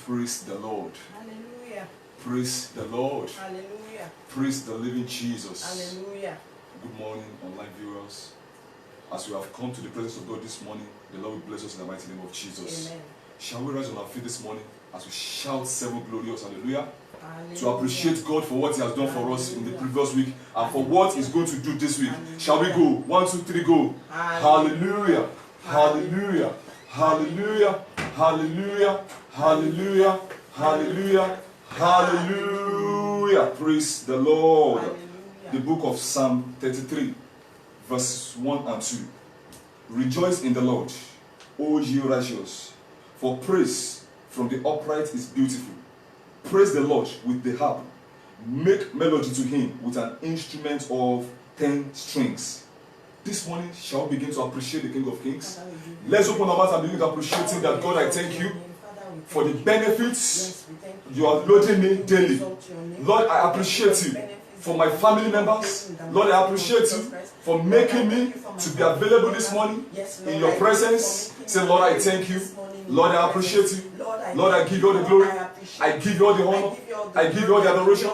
Praise the Lord. Hallelujah. Praise the Lord. Hallelujah. Praise the living Jesus. Hallelujah. Good morning, online viewers. As we have come to the presence of God this morning, the Lord will bless us in the mighty name of Jesus. Amen. Shall we rise on our feet this morning as we shout 7 glorious hallelujah? Hallelujah. To appreciate God for what He has done for us in the Hallelujah. previous week and for what He's going to do this week. Hallelujah. Shall we go? 1, 2, 3, go. Hallelujah. Hallelujah. Hallelujah. Hallelujah. Hallelujah. Hallelujah. Hallelujah. Praise the Lord. Hallelujah. The book of Psalm 33, verses 1 and 2. Rejoice in the Lord, O ye righteous, for praise from the upright is beautiful. Praise the Lord with the harp. Make melody to Him with an instrument of 10 strings. This morning, shall we begin to appreciate the King of Kings? Let's open our mouth and begin to appreciate Him. That God, I thank you for the benefits you are loading me daily. Lord, I appreciate you for my family members. Lord, I appreciate you for making me to be available this morning in your presence. Say, Lord, I thank you. Lord, I appreciate you. Lord, I give you all the glory. I give you all the honor. I give you all the adoration.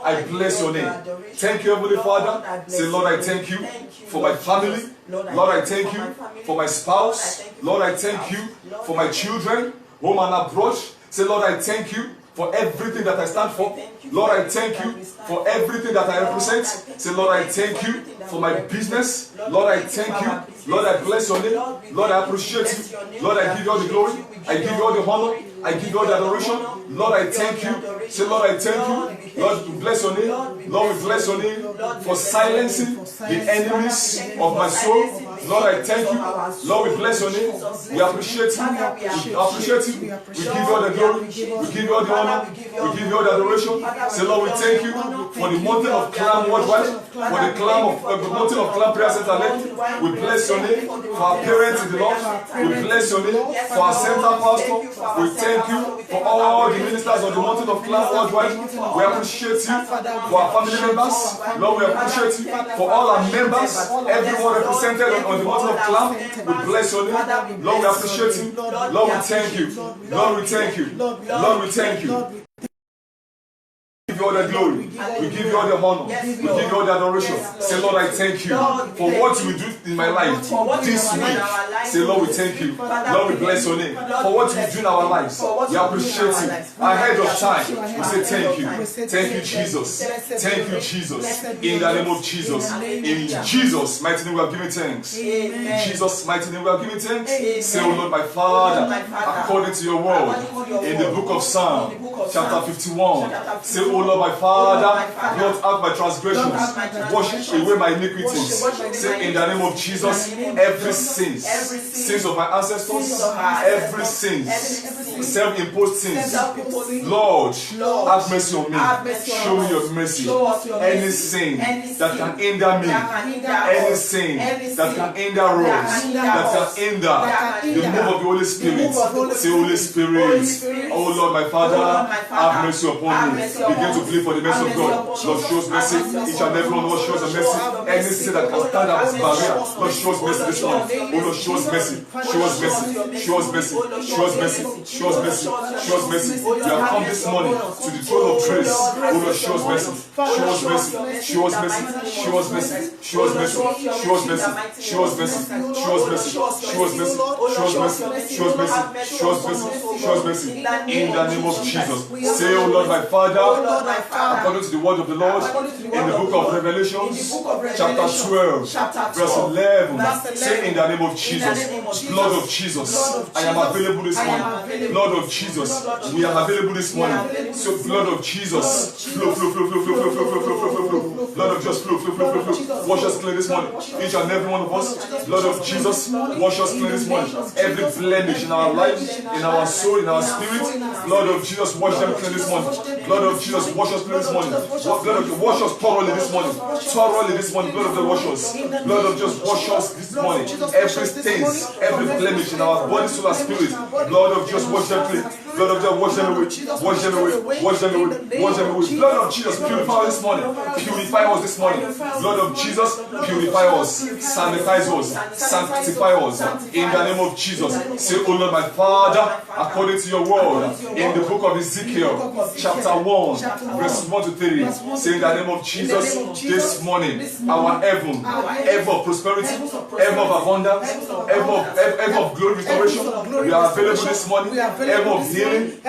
I bless your name. Thank you, Heavenly Father. Say, Lord, I thank you for my family. Lord, I thank you for my spouse. Lord, I thank you for my children, home and abroad. Say, Lord, I thank you for everything that I stand for. Lord, I thank you for everything that I represent. Say, Lord, I thank you for my business. Lord, I thank you. Lord, I bless your name. Lord, I appreciate you. Lord, I give you all the glory. I give you all the honor. I give you all the adoration. Lord, I thank you. Say, Lord, I thank you. Lord, we bless your name. Lord, we bless your name for silencing the enemies of my soul. Lord, I thank you. Lord, we bless your name. We appreciate you. We appreciate you. We give you all the glory. We give you all the honor. We give you all the adoration. Say, Lord, we thank you for the mountain of Clam worldwide, for the mountain of Clam Prayer Center. We bless your name for our parents in the Lord. We bless your name for our center pastor. We thank you for all the ministers on the mountain of Clam worldwide. We appreciate you for our family members. Lord, we appreciate you for all our members, everyone represented on the mountain of Clam. We bless your name. Lord, we appreciate you. Lord, we thank you. Lord, we thank you. Lord, we thank you. We give you all the glory. We give you all the honor. We give you all the adoration. Say, Lord, I thank you for what you will do in my life this week. Say, Lord, we thank you. Lord, we bless your name for what you will do in our lives. We appreciate you. Ahead of time, we say thank you. Thank you, Jesus. Thank you, Jesus. In the name of Jesus. In Jesus' mighty name, we are giving thanks. In Jesus' mighty name, we are giving thanks. Say, oh Lord, my Father, according to your word, in the book of Psalm, chapter 51, say, oh Lord, my Father, blot out my transgressions, wash away my iniquities. Say, in the name of Jesus, every sins of my ancestors, every sins, self-imposed sins, Lord, have mercy on me. Show me your mercy. Any sin that can hinder me, any sin that can hinder us, that can hinder the move of the Holy Spirit. Say, Holy Spirit, oh Lord, my Father, have mercy upon me. Begin to plead for the mercy of God. Lord, show us mercy. Each and every one of us shows us mercy. Any sin that can stand as a barrier, Lord, show us mercy this morning. Oh Lord, show us mercy. Show us mercy. Show us mercy. Show us mercy. Show us mercy. Show us mercy. We have come this morning to the throne of grace. Oh Lord, show us mercy. Show us mercy. Show us mercy. Show us mercy. Show us mercy. Show us mercy. Show us mercy. Show us mercy. Show us mercy. Show us mercy. Show us mercy. Show us mercy. Show us mercy. In the name of Jesus. Say, oh Lord, my Father, according to the word of the Lord, in the book of Revelation, chapter 12, verse 11, say, in the name of Jesus, blood of Jesus, I am available this morning. Blood of Jesus, we are available this morning. So, blood of Jesus, flow, flow, flow, flow, flow, flow, flow, flow, flow, flow, flow, flow. Blood of Jesus, flow, flow, flow, flow, flow. Wash us clean this morning. Each and every one of us, blood of Jesus, wash us clean this morning. Every blemish in our lives, in our soul, in our spirit, blood of Jesus, wash wash them clean this morning. Blood of Jesus, wash us clean this morning. Blood of Jesus, wash us thoroughly this morning. Thoroughly this morning. Blood of Jesus, wash us. Blood of Jesus, wash us this morning. Every stains, every blemish in our body, soul, and spirit. Blood of Jesus, wash them clean. Blood of Jesus, wash them away. Wash them away. Wash them away. Wash them away. Blood of Jesus, purify us this morning. Purify us this morning. Blood of Jesus, purify us. Sanitize us. Sanctify us. In the name of Jesus. Say, O Lord, my Father, according to your word, in the book of Ezekiel, chapter 1, verse 1 to 3, say in the name of Jesus, this morning, our heaven of prosperity, heaven of abundance, heaven of glory, restoration, we are available this morning, heaven of healing,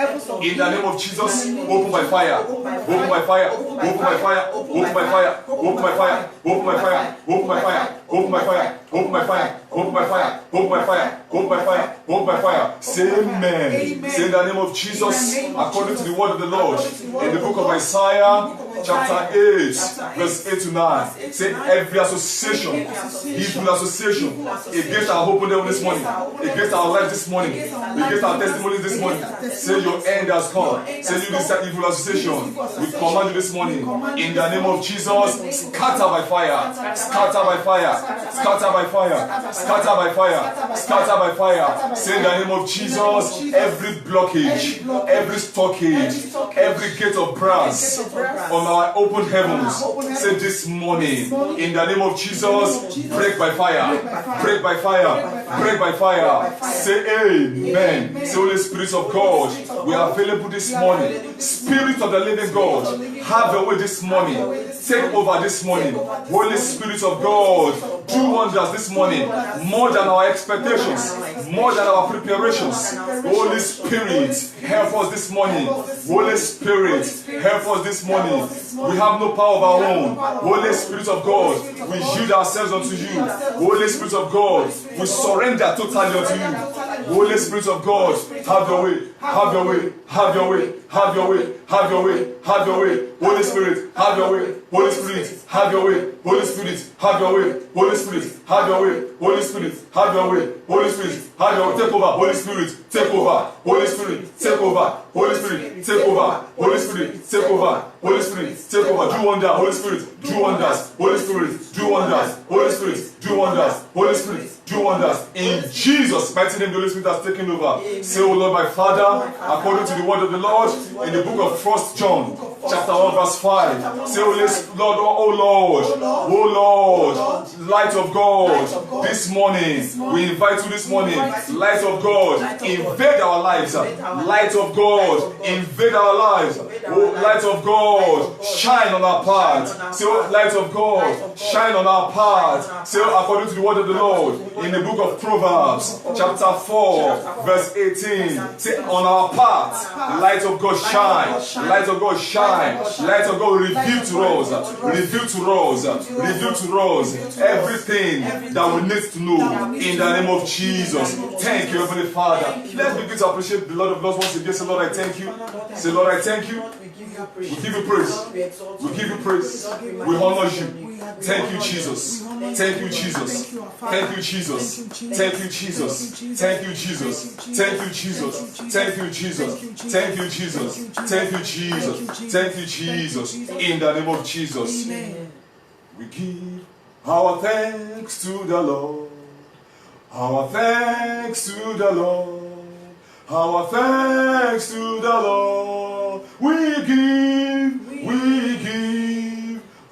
in the name of Jesus, open by fire, open by fire, open by fire, open by fire, open by fire, open by fire, open by fire, open by fire, open by fire, open by fire, open by fire, open by fire, open by fire. Say amen. Say in the name of Jesus, according to the word of the Lord, in the book of Isaiah, chapter 8, verse 8 to 9. Say every association, evil association, against our hope this morning, against our life this morning, against our testimonies this morning. Say your end has come. Say you this evil association. We command you this morning, in the name of Jesus, scatter by fire, scatter by fire, scatter by fire, scatter by fire, scatter by fire. Say in the name of Jesus, every blockage, every stockage, every gate of brass on our open heavens, say this morning, in the name of Jesus, break by fire, break by fire, break by fire. Say amen. Say Holy Spirit of God, we are available this morning. Spirit of the living God, have your way this morning. Take over this morning. Holy Spirit of God, do wonders this morning, more than our expectations, more than our preparations. Holy Spirit, help us this morning. Holy Spirit, help us this morning. We have no power of our own. Holy Spirit of God, we yield ourselves unto you. Holy Spirit of God, we surrender totally unto you. Holy Spirit of God, have your way, have your way, have your way, have your way, have your way, have your way. Holy Spirit, have your way. Holy Spirit, have your way. Holy Spirit, have your way. Holy Spirit, have your way. Holy Spirit, have your way. Holy Spirit, have your way. Take over. Holy Spirit, take over. Holy Spirit, take over. Holy Spirit, take over. Holy Spirit, take over. Holy Spirit, take over. Do wonders. Holy Spirit, do wonders. Holy Spirit, do wonders. Holy Spirit, do wonders. Holy Spirit, do wonders. In Jesus' mighty name, the Holy Spirit has taken over. Say, O Lord, my Father, according to the word of the Lord, in the book of 1 John, chapter 1, verse 5. Say, Lord, oh Lord, light of God, this morning, we invite you this morning, light of God, invade our lives. Light of God, invade our lives. Oh, light of God, shine on our path. Say, oh, light of God, shine on our path. Say, according to the word of the Lord, in the book of Proverbs, chapter 4, verse 18. Say, on our path, light of God, shine. Light of God, shine. Light of God, reveal to us. Reveal to us. Reveal to us everything that we need to know in the name of Jesus. Thank you, Heavenly Father. Let's begin to appreciate the Lord of Lords once again. Say, Lord, I thank you. Say, Lord, I thank you. We give you praise. We give you praise. We honor you. Thank you, Jesus. Thank you, Jesus. Thank you, Jesus. Thank you, Jesus. Thank you, Jesus. Thank you, Jesus. Thank you, Jesus. Thank you, Jesus. Thank you, Jesus. Thank you, Jesus. In the name of Jesus, we give our thanks to the Lord. Our thanks to the Lord. Our thanks to the Lord. We give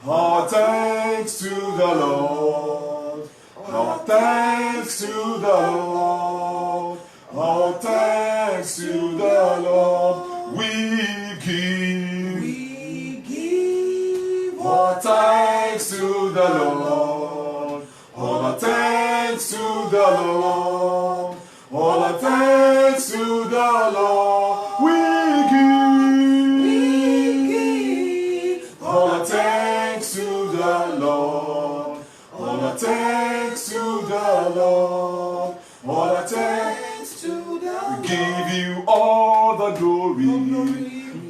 our thanks to the Lord. Our thanks to the Lord. Our thanks to the Lord. We give our thanks to the Lord. All our thanks to the Lord. All our thanks to the Lord. We give all our thanks to the Lord. All our thanks to the Lord. All our thanks to the Lord. We give you all the glory.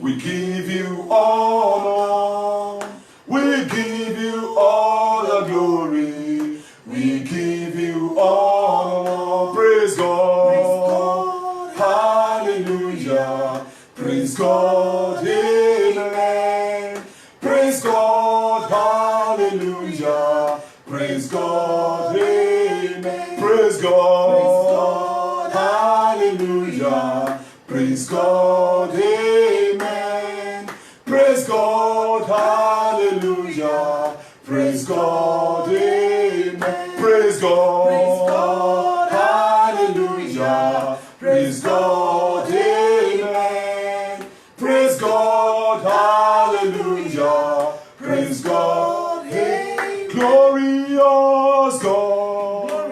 We give you honor. We give you all the glory. We give you honor. Praise God. Hallelujah. Praise God, amen. Praise God, hallelujah. Praise God, amen. Praise God, hallelujah. Praise God, amen. Praise God, hallelujah. Praise God, amen. Praise God, hallelujah. Praise God, amen. Praise God, hallelujah. Praise God, amen. Glorious God,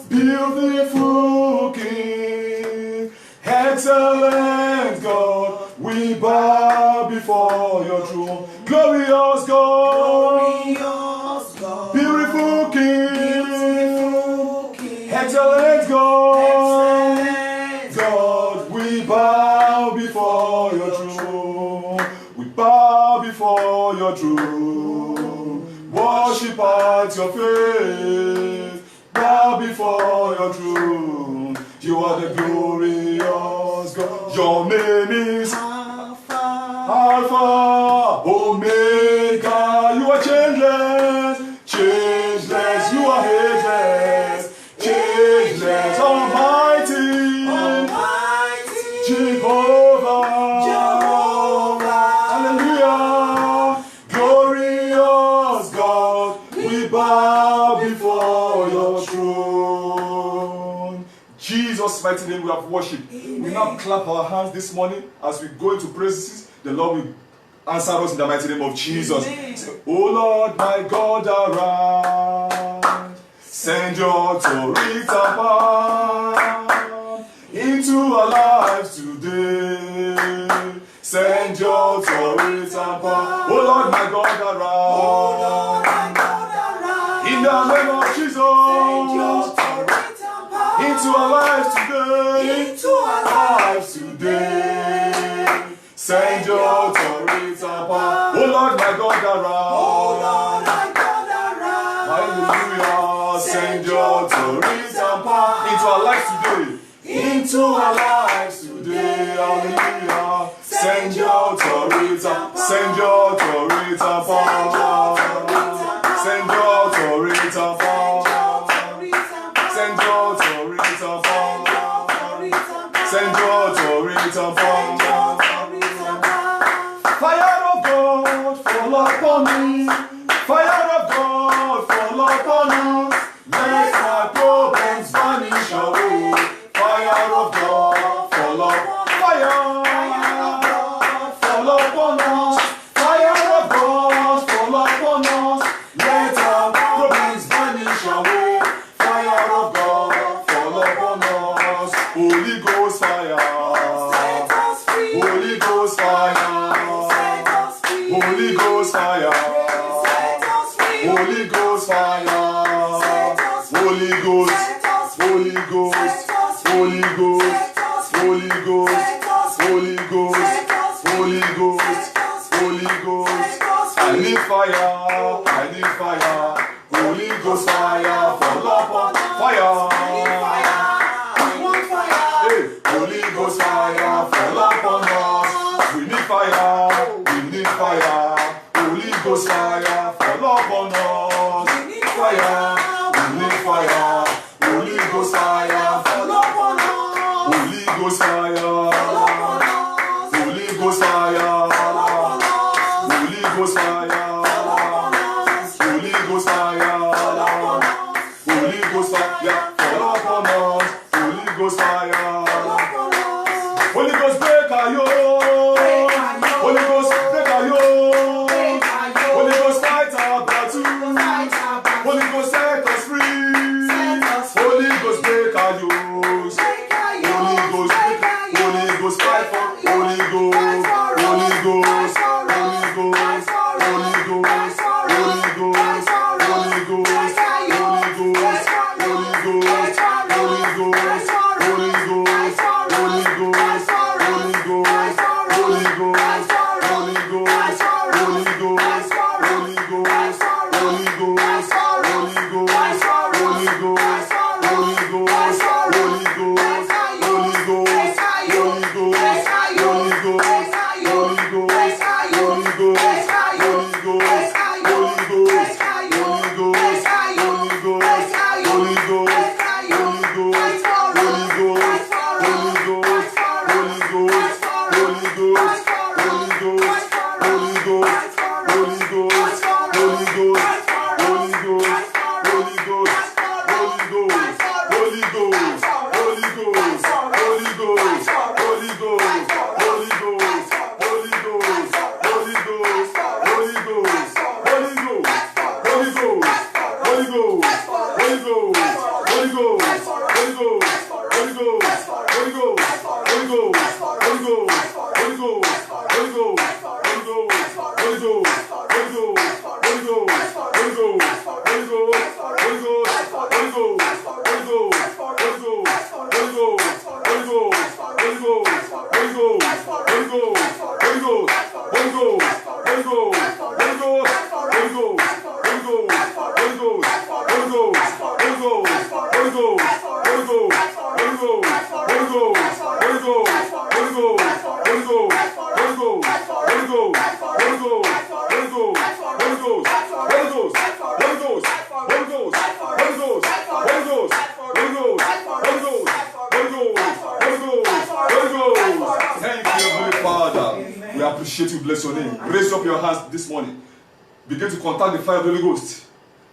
beautiful King, excellent God, we bow before your throne. Glorious God, beautiful King, excellent God, we bow before your throne. We bow before your throne. Worship at your feet. Bow before your throne. You are the glorious God. Your name is Alpha, Omega. You are changeless, changeless. You are ageless, changeless. Almighty, Jehovah. Hallelujah. Glorious God, we bow before your throne. Jesus' mighty name we have worshipped. We now clap our hands this morning as we go into praises. The Lord will answer us in the mighty name of Jesus. Say, oh Lord, my God, arise. Send your authority power into our lives today. Send your authority power. Oh Lord, my God, arise. In the name of Jesus. Into our lives today. Send your authority power. Oh Lord, my God, arise. Hallelujah. Send your authority power into our lives today. Into our lives today. Hallelujah. Send your authority. Send your authority power. Send your authority power. Send your authority power. Send your authority power. Fire of God, fall upon me. Fire of God, fall upon us. Let my problems vanish away. Fire of God, fall upon fire. Fall upon us. Fire of God, fall upon us. Let our problems vanish away. Fire of God, fall upon us. Holy Ghost fire. Holy Ghost fire. Holy Ghost fire. Holy Ghost fire. Holy Ghost. Holy Ghost. Holy Ghost. Holy Ghost. Holy Ghost. Holy Ghost. Holy Ghost. I need fire. I need fire. Holy Ghost fire. Fall upon fire. Hey, Holy Ghost fire. Fall upon us. We need fire. We need fire. Holy Ghost fire. Fall upon us. Fire. We need fire. Holy Ghost fire. Fall upon us. Holy Ghost fire. Holy Ghost fire. Holy Ghost fire. Holy Ghost fire. Holy Ghost fire. Fall upon us. Holy Ghost fire. Holy Ghost break our yoke. Holy Ghost break our yoke. Holy Ghost fight our battle. Holy Ghost set us free. Holy Ghost break our yokes. Holy Ghost fight for Holy Ghost. Holy Ghost. Holy Ghost. Holy Ghost. Holy Ghost. Holy Ghost. Holy Ghost. Holy Ghost. Holy Ghost. Holy Ghost. Holy Ghost. Holy Ghost. This morning, begin to contact the fire of the Holy Ghost.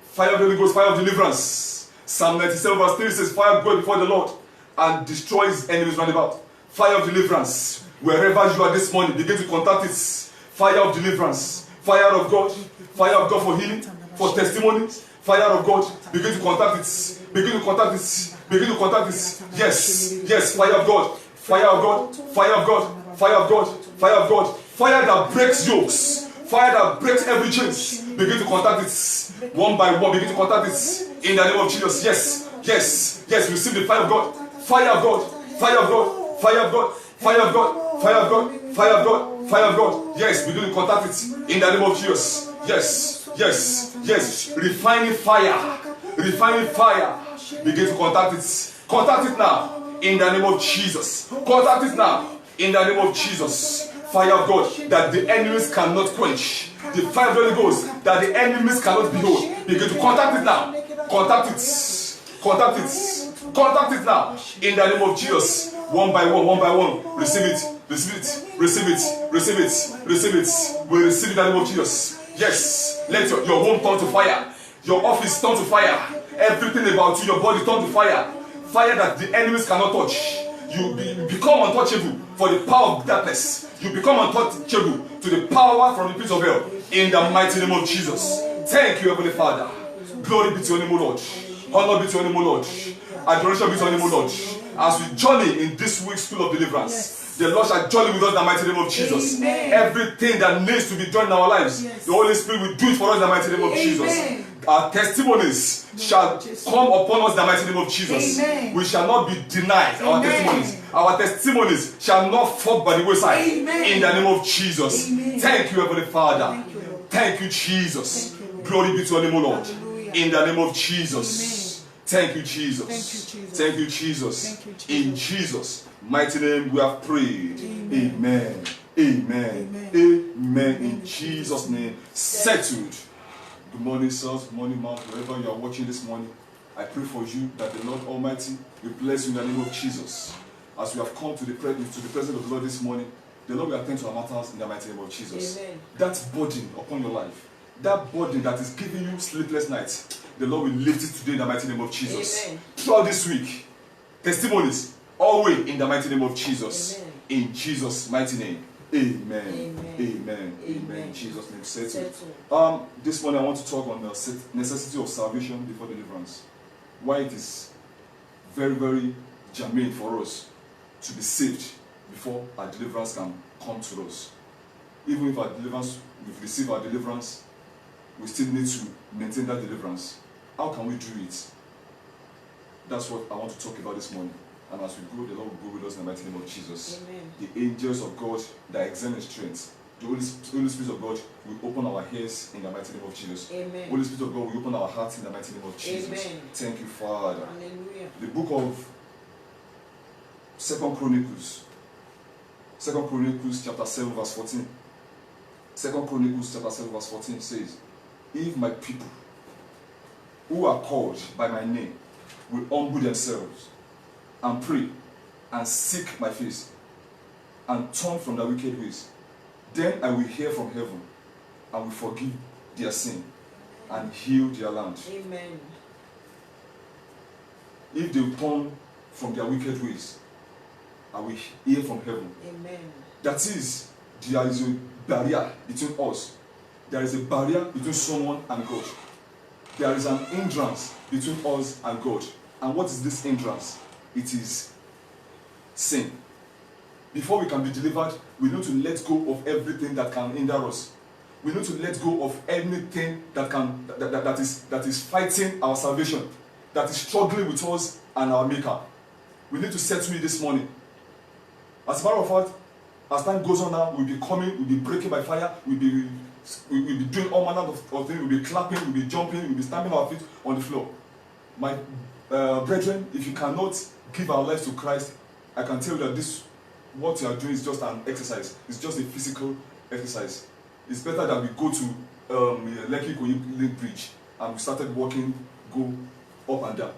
Fire of the Holy Ghost, fire of deliverance. Psalm 97 verse 3 says, fire goes before the Lord and destroys enemies round about. Fire of deliverance. Wherever you are this morning, begin to contact it. Fire of deliverance. Fire of God. Fire of God for healing, for testimony. Fire of God. Begin to contact it. Begin to contact it. Begin to contact it. Yes. Yes. Fire of God. Fire of God. Fire of God. Fire of God. Fire of God. Fire that breaks yokes. Fire that breaks every chains. Begin to contact it one by one. Begin to contact it in the name of Jesus. Yes, yes, yes. Receive the fire of God. Fire of God. Fire of God. Fire of God. Fire of God. Fire of God. Fire of God. Fire of God. Yes, begin to contact it in the name of Jesus. Yes, yes, yes. Refining fire. Refining fire. Begin to contact it. Contact it now in the name of Jesus. Contact it now in the name of Jesus. Fire of God that the enemies cannot quench. The fire of the Holy Ghost that the enemies cannot behold. Begin to contact it now. Contact it. Contact it. Contact it now. In the name of Jesus. One by one, one by one. Receive it. Receive it. Receive it. Receive it. Receive it. We receive it in the name of Jesus. Yes. Let your home turn to fire. Your office turn to fire. Everything about you, your body turn to fire. Fire that the enemies cannot touch. You become untouchable for the power of darkness. You become untouchable to the power from the pit of hell. In the mighty name of Jesus. Thank you, Heavenly Father. Glory be to your name, O Lord. Honor be to your name, O Lord. Adoration be to your name, O Lord. As we journey in this week's school of deliverance, the Lord shall journey with us in the mighty name of Jesus. Amen. Everything that needs to be done in our lives, the Holy Spirit will do it for us in the mighty name of Jesus. Our testimonies shall come upon us in the mighty name of Jesus. Amen. We shall not be denied our testimonies. Our testimonies shall not fall by the wayside. Amen. In the name of Jesus. Amen. Thank you, Heavenly Father. Thank you, Jesus. Glory be to your name, O Lord. Hallelujah. In the name of Jesus. Amen. Thank you, Jesus. Thank you, Jesus. Thank you, Jesus. In Jesus' mighty name we have prayed. Amen. Amen. Amen. In Jesus' name. Settled. Good morning, sirs. Good morning, ma'am. Wherever you are watching this morning, I pray for you that the Lord Almighty will bless you in the name of Jesus. As we have come to the presence of the Lord this morning, the Lord will attend to our matters in the mighty name of Jesus. Amen. That burden upon your life, that burden that is giving you sleepless nights, the Lord will lift it today in the mighty name of Jesus. Amen. Throughout this week, testimonies, always in the mighty name of Jesus. Amen. In Jesus' mighty name. Amen. Amen. Amen. Amen. In Jesus' name. Settled. This morning I want to talk on the necessity of salvation before deliverance. Why it is very, very germane for us to be saved before our deliverance can come to us. Even if we've received our deliverance, we still need to maintain that deliverance. How can we do it? That's what I want to talk about this morning. And as we go, the Lord will go with us in the mighty name of Jesus. Amen. The angels of God that excel in strength, the Holy Spirit of God will open our ears in the mighty name of Jesus. Amen. Holy Spirit of God will open our hearts in the mighty name of Jesus. Amen. Thank you, Father. Hallelujah. The book of 2 Chronicles 2 Chronicles chapter 7 verse 14. 2 Chronicles chapter 7 verse 14 says, if my people who are called by my name will humble themselves and pray and seek my face and turn from their wicked ways, then I will hear from heaven and will forgive their sin and heal their land. Amen. If they turn from their wicked ways, I will hear from heaven. Amen. That is, there is a barrier between us. There is a barrier between someone and God. There is an hindrance between us and God. And what is this hindrance? It is sin. Before we can be delivered, we need to let go of everything that can hinder us. We need to let go of anything that is fighting our salvation, that is struggling with us and our Maker. We need to settle it this morning. As a matter of fact, as time goes on now, we'll be coming, we'll be breaking by fire, we'll be doing all manner of things, we'll be clapping, we'll be jumping, we'll be stamping our feet on the floor. My brethren, if you cannot give our lives to Christ, I can tell you that this, what you are doing is just an exercise. It's just a physical exercise. It's better that we go to Lekki Ikoyi Bridge and we started walking, go up and down.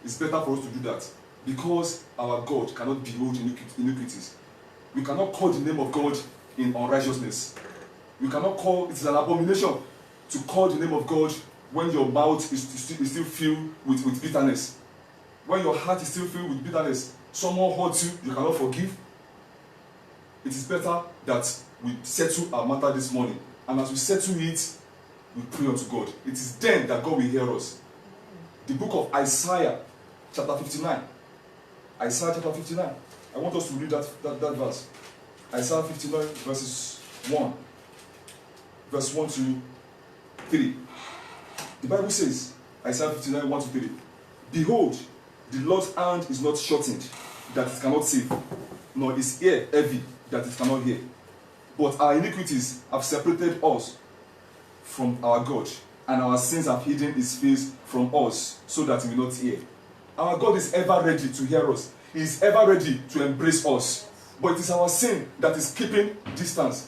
It's better for us to do that because our God cannot behold iniquities. We cannot call the name of God in unrighteousness. We cannot call, it is an abomination to call the name of God when your mouth is still filled with bitterness. When your heart is still filled with bitterness, someone hurts you, you cannot forgive. It is better that we settle our matter this morning. And as we settle it, we pray unto God. It is then that God will hear us. The book of Isaiah, chapter 59. Isaiah chapter 59. I want us to read that verse. Isaiah 59, verses 1. Verse 1 to 3. The Bible says, Isaiah 59, 1 to 3. Behold, the Lord's hand is not shortened, that it cannot save, nor his ear heavy, that it cannot hear. But our iniquities have separated us from our God, and our sins have hidden his face from us, so that he will not hear. Our God is ever ready to hear us. He is ever ready to embrace us. But it is our sin that is keeping distance.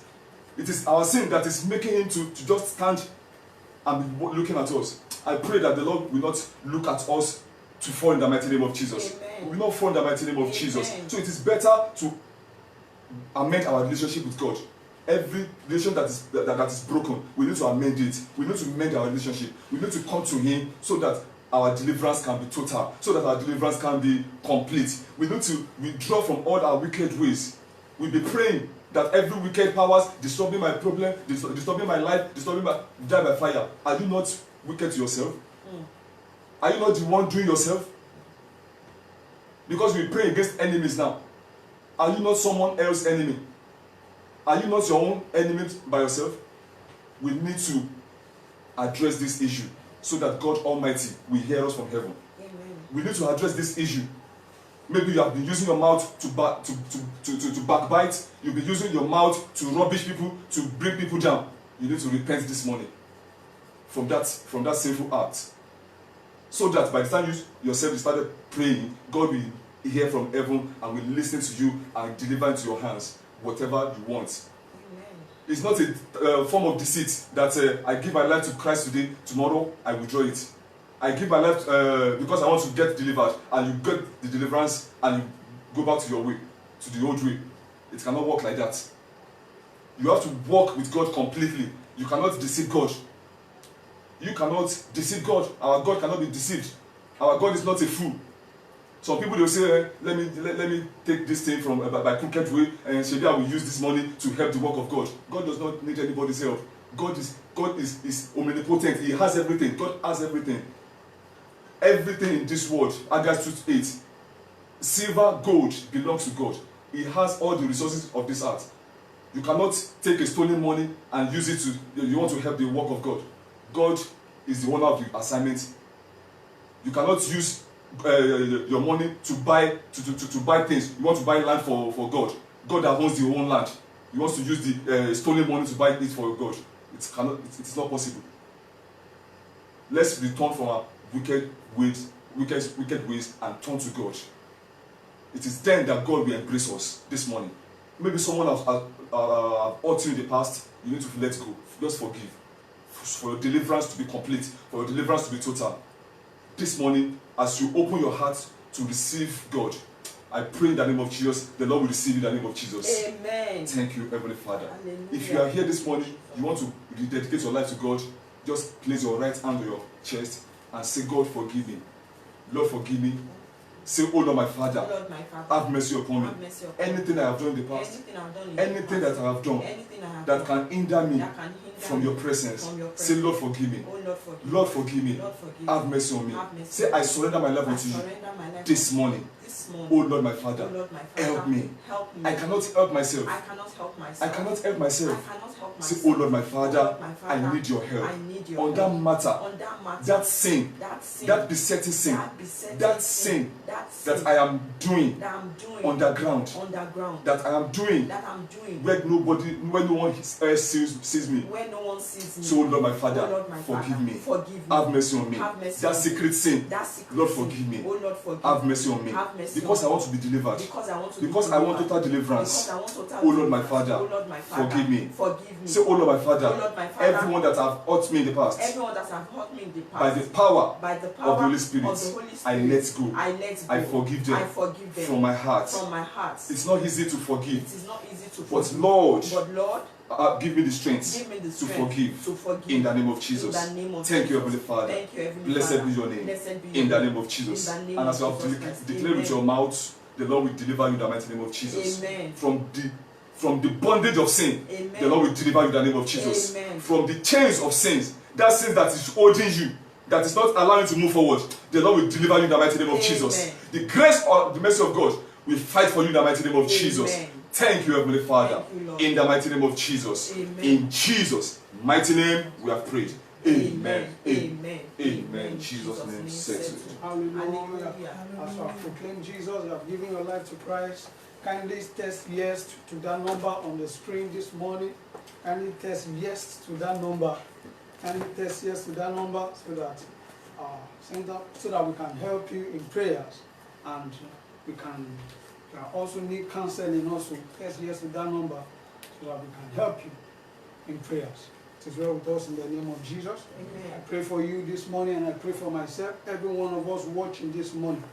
It is our sin that is making him to just stand and be looking at us. I pray that the Lord will not look at us to fall in the mighty name of Jesus. Amen. We will not fall in the mighty name of Amen. Jesus. So it is better to amend our relationship with God. Every relation that is broken, we need to amend it. We need to mend our relationship. We need to come to him so that our deliverance can be total, so that our deliverance can be complete. We need to withdraw from all our wicked ways. We'll be praying that every wicked powers disturbing my problem, disturbing my life, disturbing my die by fire. Are you not wicked to yourself? Are you not the one doing yourself? Because we pray against enemies now. Are you not someone else's enemy? Are you not your own enemy by yourself? We need to address this issue so that God Almighty will hear us from heaven. Amen. We need to address this issue. Maybe you have been using your mouth to backbite. You've been using your mouth to rubbish people, to bring people down. You need to repent this morning from that sinful act. So that by the time you yourself started praying, God will hear from heaven and will listen to you and deliver into your hands whatever you want. Amen. It's not a form of deceit that I give my life to Christ today, tomorrow I withdraw it. I give my life because I want to get delivered, and you get the deliverance and you go back to your way, to the old way. It cannot work like that. You have to walk with God completely. You cannot deceive God. You cannot deceive God. Our God cannot be deceived. Our God is not a fool. Some people, they will say, let me take this thing from by crooked way, and maybe I will use this money to help the work of God. God does not need anybody's help. God is omnipotent. He has everything. God has everything. Everything in this world, Haggai 2:8, silver, gold belongs to God. He has all the resources of this earth. You cannot take a stolen money and use it you want to help the work of God. God is the owner of the assignment. You cannot use your money to buy things. You want to buy land for God. God that owns the own land. He wants to use the stolen money to buy it for God. It's not possible. Let's return from our wicked ways and turn to God. it is then that God will embrace us this morning. Maybe someone has hurt you in the past, you need to let go. Just forgive. For your deliverance to be complete, for your deliverance to be total. This morning, as you open your heart to receive God, I pray in the name of Jesus, the Lord will receive you in the name of Jesus. Amen. Thank you, Heavenly Father. Hallelujah. If you are here this morning, you want to rededicate your life to God, just place your right hand on your chest and say, God, forgive me. Lord, forgive me. Say, oh Lord, my Father, Lord, my Father, have mercy upon me. have mercy upon me. Anything I have done in the past, Anything that I have done that done can hinder me that can hinder from me your presence, from your say, presence. Lord, forgive me. Oh Lord, forgive me. Lord, forgive me. Lord, forgive Have me. mercy on me. Have mercy Say, on I me. surrender my life I unto you surrender my life this morning. this morning. Oh Lord, my Father, Oh Lord, my Father, help me. Help me. I cannot help myself. I cannot help myself. I cannot help myself. I cannot help Say, myself. oh Lord, my Oh Father, Lord, my Father, I need your help. I need your On help. that matter, On that matter, that sin, that besetting sin, that sin that I am doing underground, that I am doing where no one else sees me. Where no one sees me. So, Lord, my Father, Oh Lord, my forgive Father, me. forgive me. Have mercy on me. Have mercy That on me. secret sin, That secret Lord, sin. forgive me. Oh Lord, forgive Have me. mercy on me. Have mercy Because on I want to be delivered. Because I want to Because be I want delivered. total deliverance. Because I want total Oh Lord, my deliverance. Father, Oh Lord, my Father, forgive me. Forgive me. Say, oh Lord, my Father, Oh Lord, my Father, everyone that have hurt me in the past, everyone that have hurt me in the past, by the power of the Holy Spirit, I let go. I forgive them. I forgive them from my heart. From my heart. It's not easy to forgive. It is not easy to But forgive. Lord, give me the strength, to forgive in the name of Jesus. Thank you, Heavenly Father. Thank you, Heavenly Blessed Father. be your name. Blessed be your in the name. name of Jesus. In the name And as you of have Jesus. declared with your mouth, the Lord will deliver you in the mighty name of Jesus. Amen. From the bondage of sin, Amen. the Lord will deliver you in the name of Jesus. Amen. From the chains of sins, that sin that is holding you, that is not allowing you to move forward, the Lord will deliver you in the mighty name of Jesus. The grace or the mercy of God will fight for you in the mighty name of Jesus. Thank you, Heavenly Father. In the mighty name of Jesus. Amen. In Jesus' mighty name, we have prayed. Amen. Amen. Amen. In Jesus' name, settled. Hallelujah. As you have proclaimed Jesus, you have given your life to Christ. Kindly test yes to that number on the screen this morning. Kindly test yes to that number. Kindly test yes to that number so that we can help you in prayers, and we can also need counseling. Also test yes to that number so that we can help you in prayers. It is well with us in the name of Jesus. Amen. I pray for you this morning, and I pray for myself, every one of us watching this morning.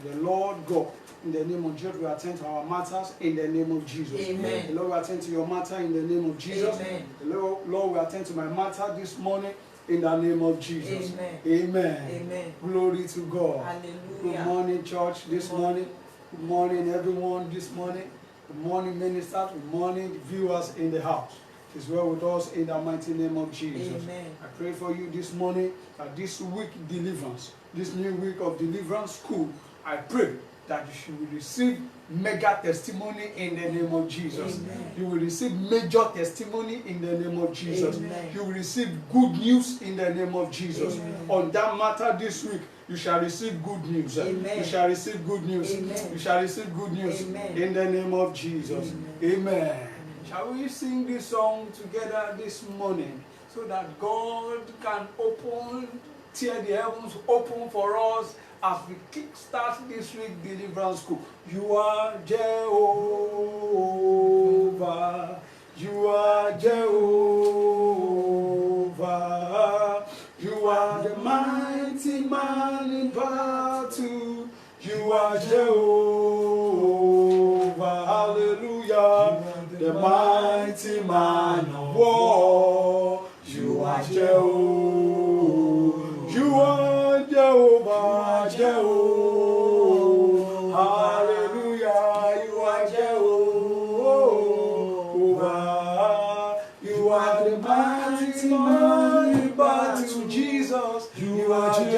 The Lord God, in the name of Jesus, we attend to our matters in the name of Jesus. Amen. The Lord will attend to your matter in the name of Jesus. Amen. The Lord will attend to my matter this morning in the name of Jesus. Amen. Amen. Amen. Glory to God. Hallelujah. Good morning, church, this morning. Good morning, everyone, this morning. Good morning, ministers. Good morning, viewers in the house. It is well with us in the mighty name of Jesus. Amen. I pray for you this morning that this week deliverance, this new week of deliverance school, I pray that you will receive mega testimony in the name of Jesus. Amen. You will receive major testimony in the name of Jesus. Amen. You will receive good news in the name of Jesus. Amen. On that matter this week, you shall receive good news. Amen. You shall receive good news. Amen. You shall receive good news. Amen. In the name of Jesus. Amen. Amen. Shall we sing this song together this morning so that God can tear the heavens open for us as we kickstart this week deliverance school? You are Jehovah. You are Jehovah. You are the mighty man in battle. You are Jehovah. Hallelujah. The mighty man of war. You are Jehovah. You are Jehovah. Jehovah. Hallelujah. You are Jehovah. You are the mighty man in battle. Jesus. You are Jehovah.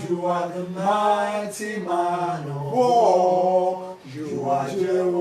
You are the mighty man of war. You are Jehovah.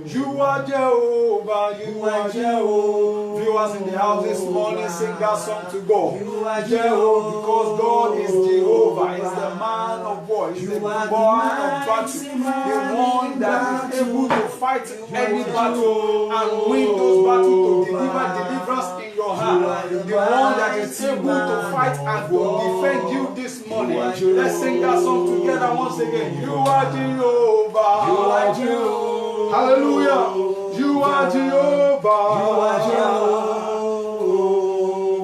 You are Jehovah. You are Jehovah. Viewers in the house this morning, sing that song to God. You are Jehovah, because God is Jehovah. He's the man of war. He's the man of battle. The one that is able to fight any battle and win those battles to deliver deliverance in your your hand. The one that is able to fight and to defend you this morning. Let's sing that song together once again. You are Jehovah. You are Jehovah. Hallelujah. You are Jehovah. You are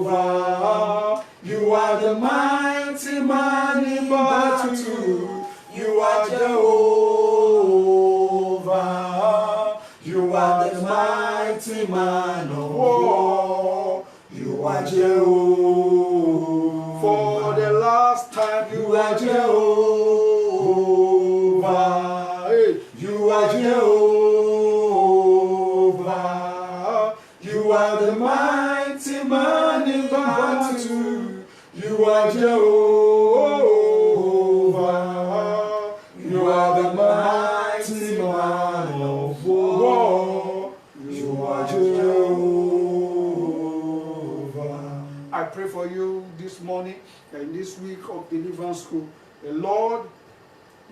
Jehovah. You are the mighty man in battle. You are Jehovah. You are the mighty man of war. You are Jehovah. For the last time, you are Jehovah. Hey, you are Jehovah. You are the mighty man in battle. You are Jehovah. You are the mighty man of war. You are Jehovah. I pray for you this morning and this week of Deliverance School. The Lord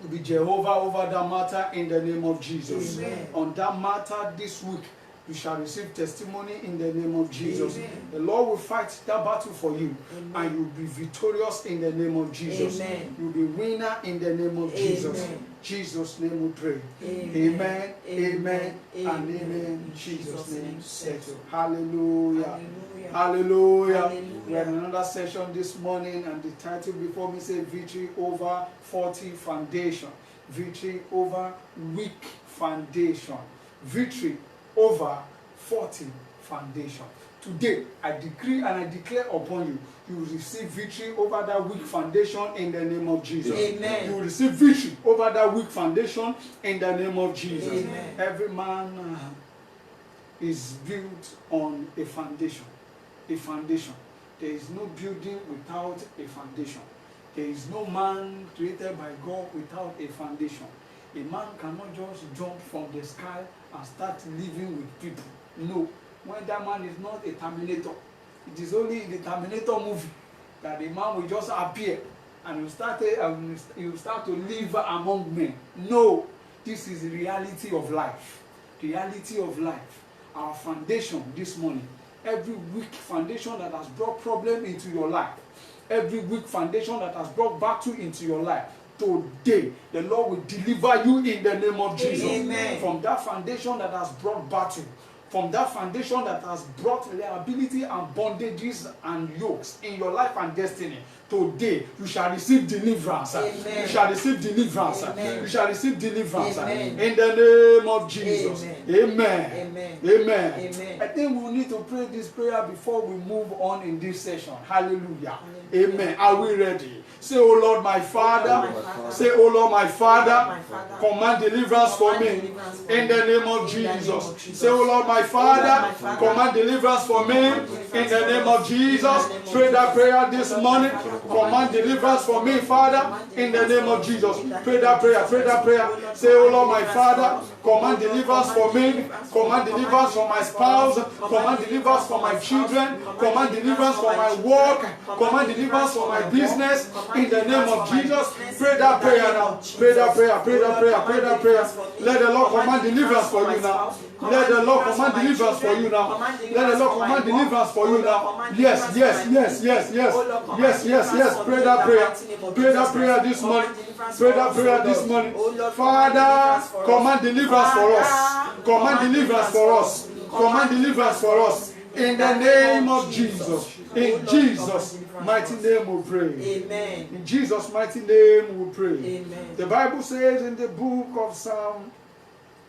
will be Jehovah over that matter in the name of Jesus. Amen. On that matter this week, you shall receive testimony in the name of Jesus. Amen. The Lord will fight that battle for you. Amen. And you'll be victorious in the name of Jesus. Amen. You'll be winner in the name of Jesus. Amen. Jesus' name we pray. Amen. Amen, amen, and Amen. amen. In Jesus' name name, settle. Hallelujah. Hallelujah. Hallelujah. Hallelujah. We had another session this morning, and the title before me said Victory Over 40 Foundation. Victory over weak foundation. Victory over 40 foundation. Today, I decree and I declare upon you, you will receive victory over that weak foundation in the name of Jesus. Amen. You will receive victory over that weak foundation in the name of Jesus. Amen. Every man is built on a foundation. A foundation. There is no building without a foundation. There is no man created by God without a foundation. A man cannot just jump from the sky and start living with people. No. When that man is not a Terminator, it is only in the Terminator movie that the man will just appear and you start to live among men. No. This is the reality of life. The reality of life. Our foundation this morning. Every weak foundation that has brought problem into your life. Every weak foundation that has brought battle into your life. Today, the Lord will deliver you in the name of Jesus. Amen. From that foundation that has brought battle. From that foundation that has brought liability and bondages and yokes in your life and destiny. Today, you shall receive deliverance. Amen. You shall receive deliverance. Amen. You shall receive deliverance. Amen. In the name of Jesus. Amen. Amen. Amen. Amen. Amen. I think we need to pray this prayer before we move on in this session. Hallelujah. Hallelujah. Amen. Are we ready? Say, oh Lord, my Father. my Father. Say, oh Lord, my Father. My Father. Command deliverance for Command me. deliverance for In me. the name of In the name Jesus. of Jesus. Say, oh Lord, my Father. my Father. Command deliverance for me. In the name of Jesus. Pray that prayer this morning. Command deliverance for me, Father. In the name of Jesus. Pray that prayer. Pray that prayer. Say, oh Lord, my Father. Command deliverance for me. Command deliverance for my spouse. Command deliverance for my children. Command deliverance for my work. Command deliverance for my business. In the name of Jesus. Pray that prayer now. Pray that prayer. Pray that prayer. Pray that prayer. Let the Lord command deliverance for you now. Let the Lord command deliverance for you now. Let the Lord command deliverance for you now. Yes, yes, yes, yes, yes. Yes, yes, yes. Pray that prayer. Pray that prayer this morning. Pray that prayer this morning. Father, command deliverance for us. Command deliverance for us. Command deliverance for us. In the name of Jesus. In Jesus' mighty name we pray. Amen. In Jesus' mighty name we pray. Amen. The Bible says in the book of Psalm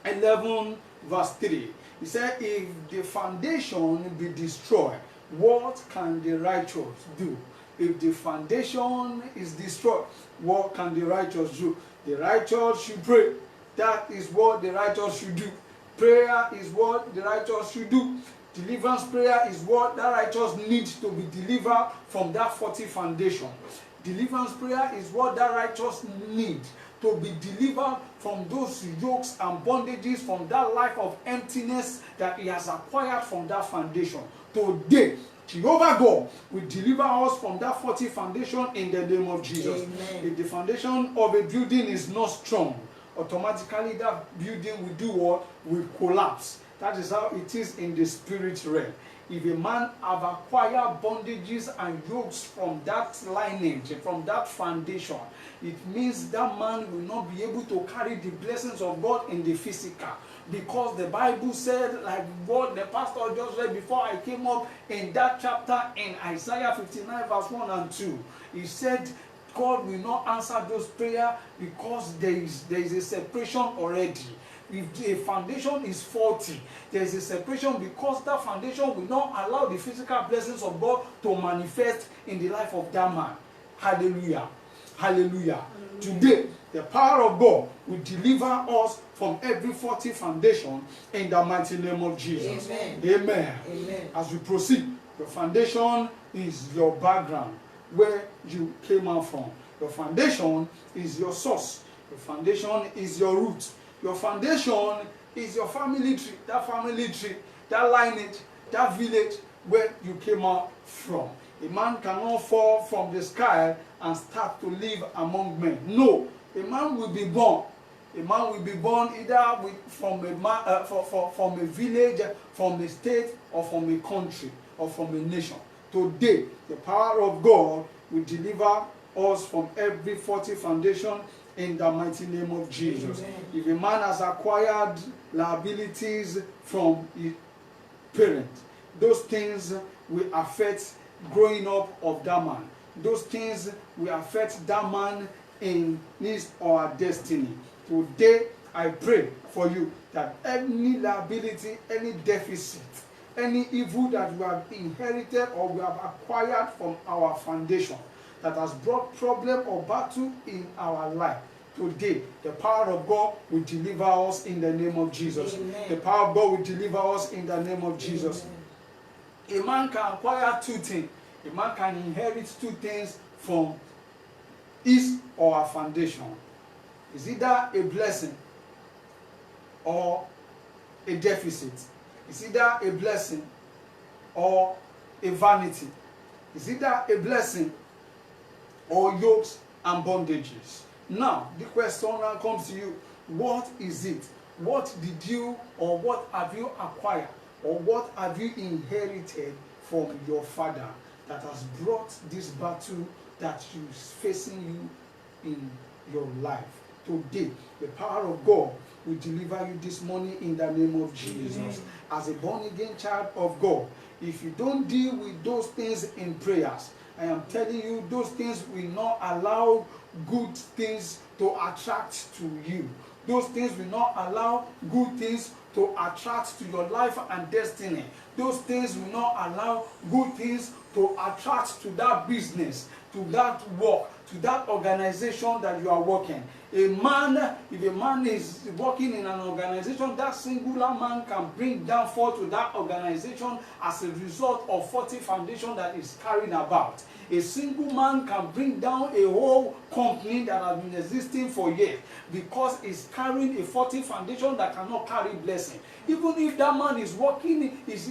11 verse 3, it said, if the foundation be destroyed, what can the righteous do? If the foundation is destroyed, what can the righteous do? The righteous should pray. That is what the righteous should do. Prayer is what the righteous should do. Deliverance prayer is what that righteous needs to be delivered from that 40 foundation. Deliverance prayer is what that righteous needs to be delivered from those yokes and bondages, from that life of emptiness that he has acquired from that foundation. Today, Jehovah God will deliver us from that 40 foundation in the name of Jesus. Amen. If the foundation of a building is not strong, automatically that building will do what? Will collapse. That is how it is in the spirit realm. if a man have acquired bondages and yokes from that lineage, from that foundation, it means that man will not be able to carry the blessings of God in the physical. Because the Bible said, like what the pastor just read before I came up in that chapter in Isaiah 59 verse 1 and 2, he said God will not answer those prayers because there is a separation already. If the foundation is faulty, there is a separation because that foundation will not allow the physical blessings of God to manifest in the life of that man. Hallelujah. Hallelujah. Today, the power of God will deliver us from every faulty foundation in the mighty name of Jesus. Amen. Amen. Amen. As we proceed, the foundation is your background, where you came out from. Your foundation is your source. Your foundation is your root. Your foundation is your family tree, that lineage, that village where you came out from. A man cannot fall from the sky and start to live among men. No, a man will be born. A man will be born either from a village, from a state, or from a country, or from a nation. Today, the power of God will deliver us from every faulty foundation in the mighty name of Jesus. Amen. If a man has acquired liabilities from his parents, those things will affect growing up of that man. Those things will affect that man in his or her destiny. Today, I pray for you that any liability, any deficit, any evil that we have inherited or we have acquired from our foundation that has brought problem or battle in our life, today the power of God will deliver us in the name of Jesus. Amen. The power of God will deliver us in the name of Jesus. Amen. A man can acquire two things. A man can inherit two things from his or her foundation. Is either a blessing or a deficit. It's either a blessing or a vanity. It's either a blessing or yokes and bondages. Now, the question now comes to you. What is it? What did you or what have you acquired or what have you inherited from your father that has brought this battle that is facing you in your life? Today, the power of God will deliver you this morning in the name of Jesus. Amen. As a born-again child of God, if you don't deal with those things in prayers, I am telling you, those things will not allow good things to attract to you. Those things will not allow good things to attract to your life and destiny. Those things will not allow good things to attract to that business, to that work, to that organization that you are working. A man, if a man is working in an organization, that singular man can bring downfall to that organization as a result of faulty foundation that is carrying about. A single man can bring down a whole company that has been existing for years because it's carrying a faulty foundation that cannot carry blessing. Even if that man is working, is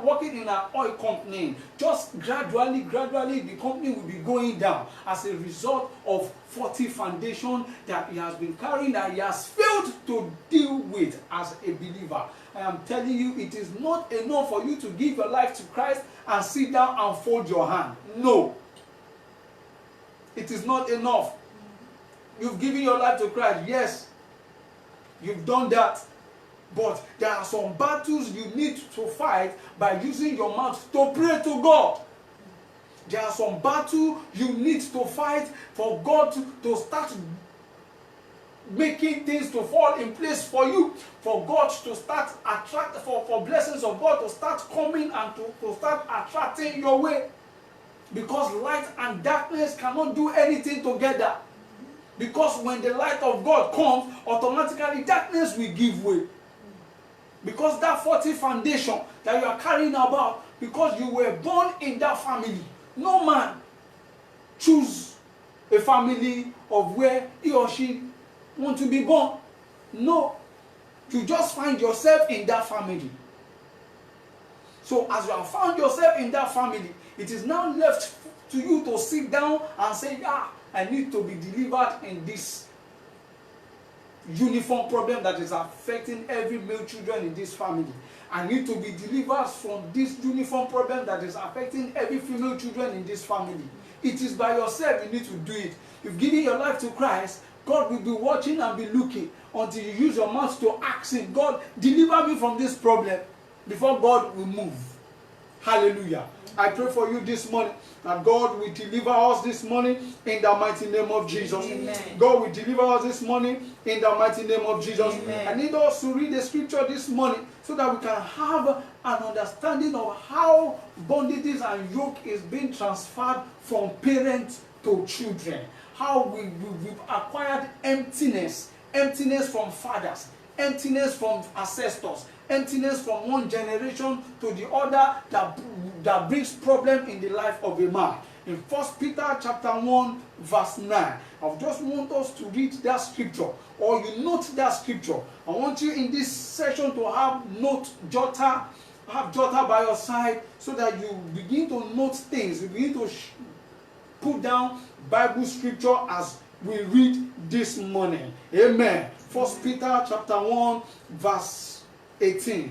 working in an oil company, just gradually the company will be going down as a result of faulty foundation that he has been carrying, that he has failed to deal with as a believer. I am telling you, it is not enough for you to give your life to Christ and sit down and fold your hand. No. It is not enough. You've given your life to Christ. Yes. You've done that. But there are some battles you need to fight by using your mouth to pray to God. There are some battles you need to fight for God to start making things to fall in place for you, for God to start attract, for blessings of God to start coming and to start attracting your way. Because light and darkness cannot do anything together. Because when the light of God comes, automatically darkness will give way. Because that faulty foundation that you are carrying about, because you were born in that family. No man choose a family of where he or she want to be born. No. You just find yourself in that family. So as you have found yourself in that family, it is now left to you to sit down and say, I need to be delivered in this uniform problem that is affecting every male children in this family. I need to be delivered from this uniform problem that is affecting every female children in this family. It is by yourself you need to do it. If giving your life to Christ, God will be watching and be looking until you use your mouth to ask him, God, deliver me from this problem, before God will move. Hallelujah. I pray for you this morning that God will deliver us this morning in the mighty name of Jesus. Amen. God will deliver us this morning in the mighty name of Jesus. Amen. I need us to read the scripture this morning so that we can have an understanding of how bondages and yoke is being transferred from parents to children. How we've acquired emptiness from fathers, emptiness from ancestors, emptiness from one generation to the other that brings problem in the life of a man. In 1 Peter chapter 1 verse 9, I just want us to read that scripture, or you note that scripture. I want you in this session to have jotter by your side, so that you begin to note things, you begin to put down Bible scripture as we read this morning. Amen. 1 Peter chapter 1 verse 18.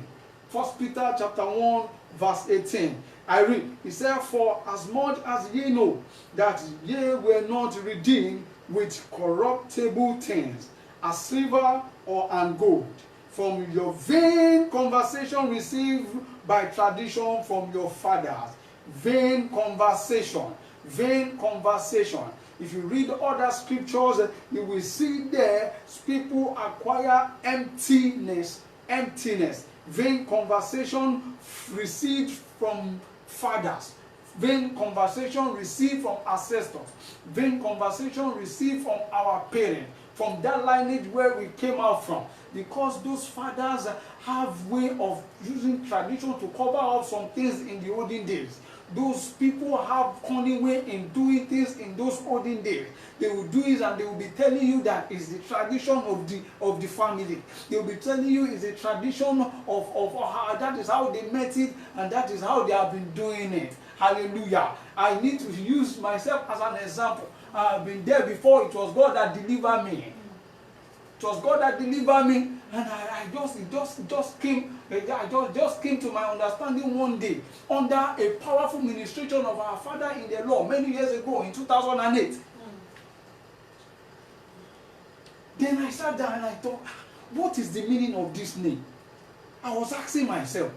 1 Peter chapter 1 verse 18. I read. He said, for as much as ye know that ye were not redeemed with corruptible things, as silver or and gold, from your vain conversation received by tradition from your fathers. Vain conversation. Vain conversation. If you read other scriptures, you will see there people acquire emptiness. Vain conversation received from fathers. Vain conversation received from ancestors. Vain conversation received from our parents, from that lineage where we came out from. Because those fathers have way of using tradition to cover up some things in the olden days. Those people have cunning way in doing things in those olden days. They will do it and they will be telling you that it's the tradition of the family. They will be telling you it's a tradition of how that is how they met it, and that is how they have been doing it. Hallelujah. I need to use myself as an example. I have been there before. It was God that delivered me. It was God that delivered me, and it just came to my understanding one day under a powerful ministration of our father in the Lord many years ago in 2008. Then I sat down and I thought, what is the meaning of this name? I was asking myself,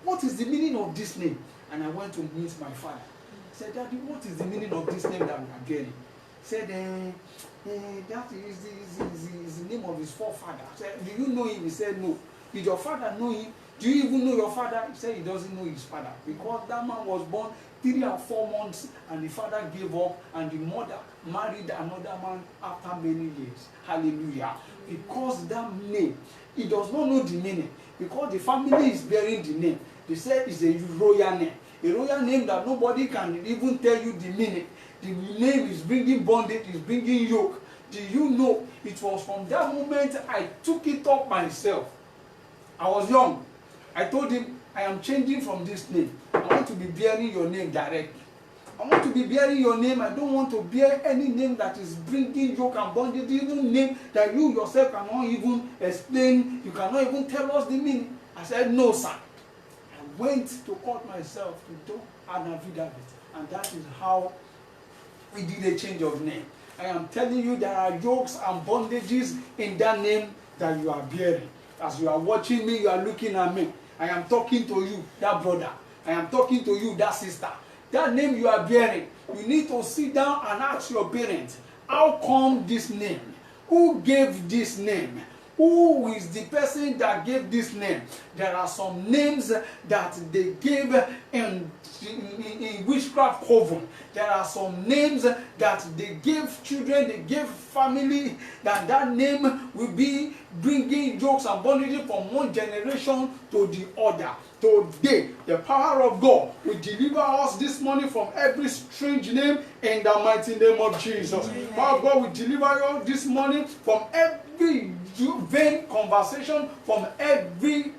what is the meaning of this name? And I went to meet my father. I said, Daddy, what is the meaning of this name that we are getting? He said, that is the name of his forefather. I said, do you know him? He said, no. Did your father know him? Do you even know your father? He said he doesn't know his father, because that man was born 3 or 4 months and the father gave up and the mother married another man after many years. Hallelujah. Because that name, he does not know the meaning, because the family is bearing the name. They say it's a royal name. A royal name that nobody can even tell you the meaning. The name is bringing bondage, is bringing yoke. Do you know, it was from that moment I took it up myself. I was young. I told him, I am changing from this name. I want to be bearing your name directly. I want to be bearing your name. I don't want to bear any name that is bringing yoke and bondage, even name that you yourself cannot even explain. You cannot even tell us the meaning. I said, no, sir. I went to court myself to do an affidavit. And that is how we did a change of name. I am telling you, there are yokes and bondages in that name that you are bearing. As you are watching me, you are looking at me. I am talking to you, that brother. I am talking to you, that sister. That name you are bearing, you need to sit down and ask your parents, how come this name? Who gave this name? Who is the person that gave this name? There are some names that they gave in witchcraft coven. There are some names that they gave children, they gave family, that name will be bringing jokes and bondages from one generation to the other. Today, the power of God will deliver us this morning from every strange name in the mighty name of Jesus. The power of God will deliver you this morning from every vain conversation, from every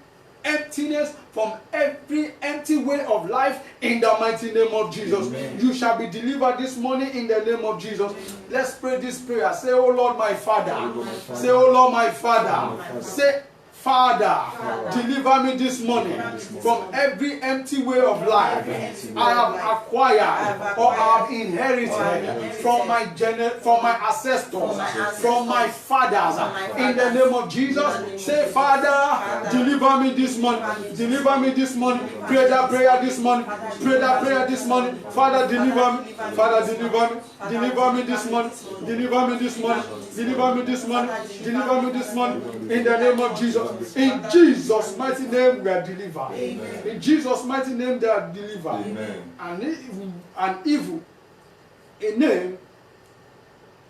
emptiness, from every empty way of life in the mighty name of Jesus. Amen. You shall be delivered this morning in the name of Jesus. Let's pray this prayer. Say, oh Lord, my Father. Say, oh Lord, my Father. Say, Father, deliver me this morning from every empty way of life I have acquired or I have inherited from my ancestors, from my fathers. In the name of Jesus, say, Father, deliver me this morning. Deliver me this morning. Pray that prayer this morning. Pray that prayer this morning. Father, deliver me. Father, deliver me. Deliver me this morning. Deliver me this morning. Deliver me this morning. Deliver me this morning. In the name of Jesus. In Jesus' mighty name we are delivered. Amen. In Jesus' mighty name they are delivered. Amen. And evil, a name,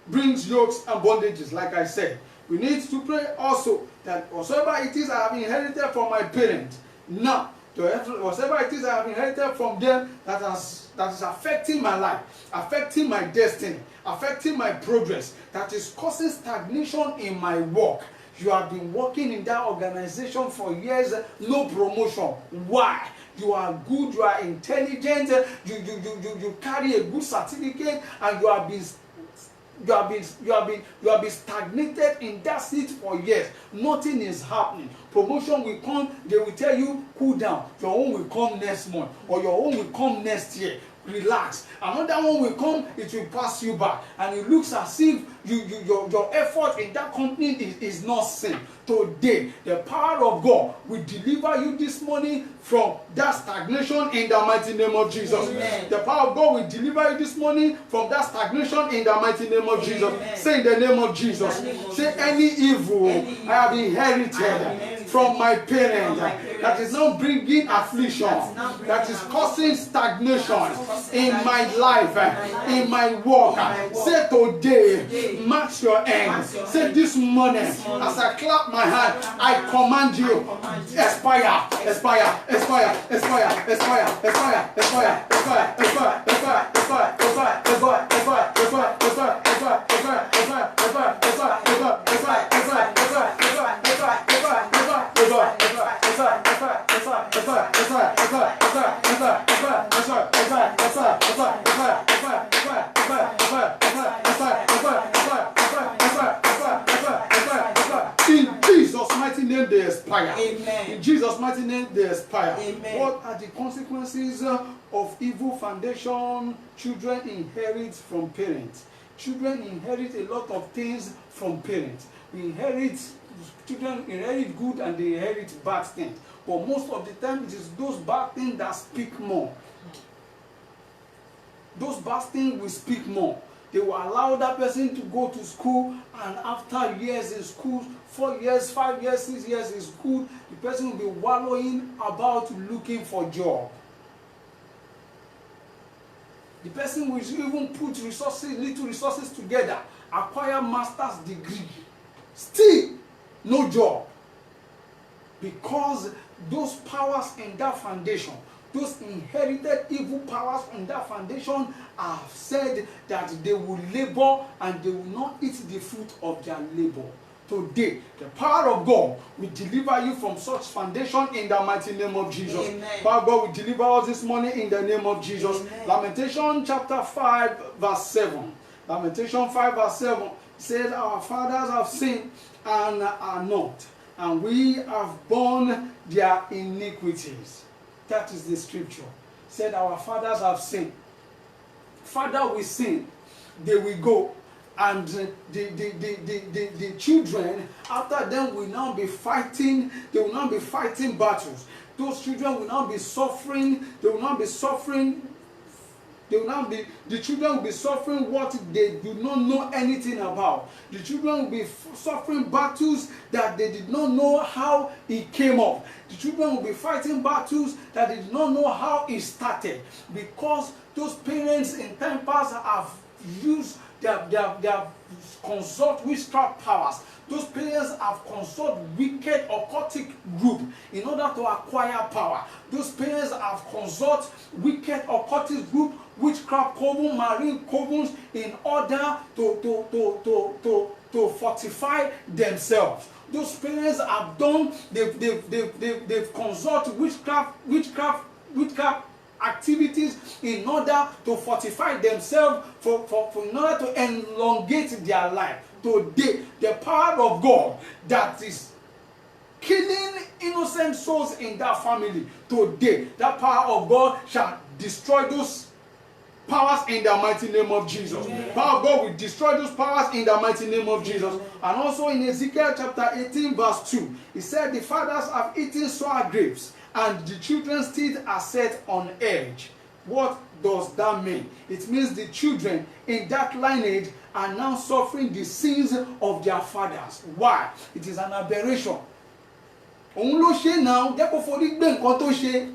brings yokes and bondages, like I said. We need to pray also that whatsoever it is I have inherited from my parents, now, whatever it is I have inherited from them that is affecting my life, affecting my destiny, affecting my progress, that is causing stagnation in my work. You have been working in that organization for years, no promotion. Why? You are good, you are intelligent, you carry a good certificate, and you have been stagnated in that seat for years. Nothing is happening. Promotion will come, they will tell you, cool down. Your own will come next month, or your own will come next year. Relax. Another one will come, it will pass you by, and it looks as if your effort in that company is not seen. Today, the power of God will deliver you this morning from that stagnation in the mighty name of Jesus. Amen. The power of God will deliver you this morning from that stagnation in the mighty name of Jesus. Amen. Say in the name of Jesus. Say any evil I have inherited from my parents that is now bringing affliction, that is causing stagnation in my life, in my work. Say today, match your end. Say this morning, as I clap my hand, I command you, expire, expire, expire, expire, expire, expire, expire, expire, expire, expire, expire, expire, expire, expire, expire, expire, expire, in Jesus' mighty name they expire. Amen. In Jesus' mighty name they expire. Amen. What are the consequences of evil foundation children inherit from parents? Children inherit a lot of things from parents. Children inherit good and they inherit bad things. But most of the time it is those bad things that speak more. Those bad things will speak more. They will allow that person to go to school, and after years in school, 4 years, 5 years, 6 years in school, the person will be wallowing about looking for a job. The person will even put little resources together, acquire master's degree. Still, no job. Because those powers in that foundation, those inherited evil powers in that foundation have said that they will labor and they will not eat the fruit of their labor. Today, the power of God will deliver you from such foundation in the mighty name of Jesus. Amen. Power of God will deliver us this morning in the name of Jesus. Amen. Lamentation chapter 5 verse 7. Lamentation 5 verse 7 says, our fathers have sinned and are not, and we have borne their iniquities. That is the scripture. Said our fathers have sinned. Father will sin, they will go, and the children after them will now be fighting. They will now be fighting battles. Those children will now be suffering. They will now be suffering. The children will be suffering what they do not know anything about. The children will be suffering battles that they did not know how it came up. The children will be fighting battles that they did not know how it started, because those parents in time past have used their consult witchcraft powers. Those parents have consulted wicked occultic group in order to acquire power. Those parents have consulted wicked occultic group witchcraft coven, marine covens, in order to fortify themselves. Those parents have done, they've consulted witchcraft activities in order to fortify themselves, in order to elongate their life. Today, the power of God that is killing innocent souls in that family, today, that power of God shall destroy those powers in the mighty name of Jesus. Power of God will destroy those powers in the mighty name of Jesus. And also in Ezekiel chapter 18 verse 2, it said, the fathers have eaten sour grapes, and the children's teeth are set on edge. What does that mean? It means the children in that lineage are now suffering the sins of their fathers. Why? It is an aberration. Òun ló ṣe now, therefore forí gbé nǹkan tó ṣe,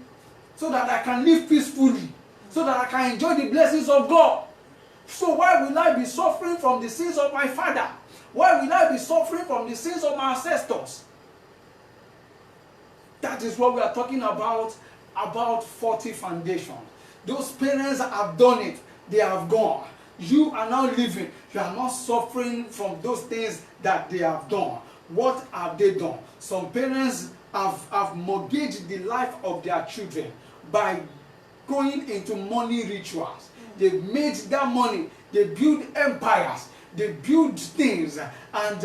so that I can live peacefully, so that I can enjoy the blessings of God. So why will I be suffering from the sins of my father? Why will I be suffering from the sins of my ancestors? That is what we are talking about faulty foundation. Those parents have done it, they have gone. You are now living, you are not suffering from those things that they have done. What have they done? Some parents have mortgaged the life of their children by going into money rituals. They've made that money, they build empires, they build things, and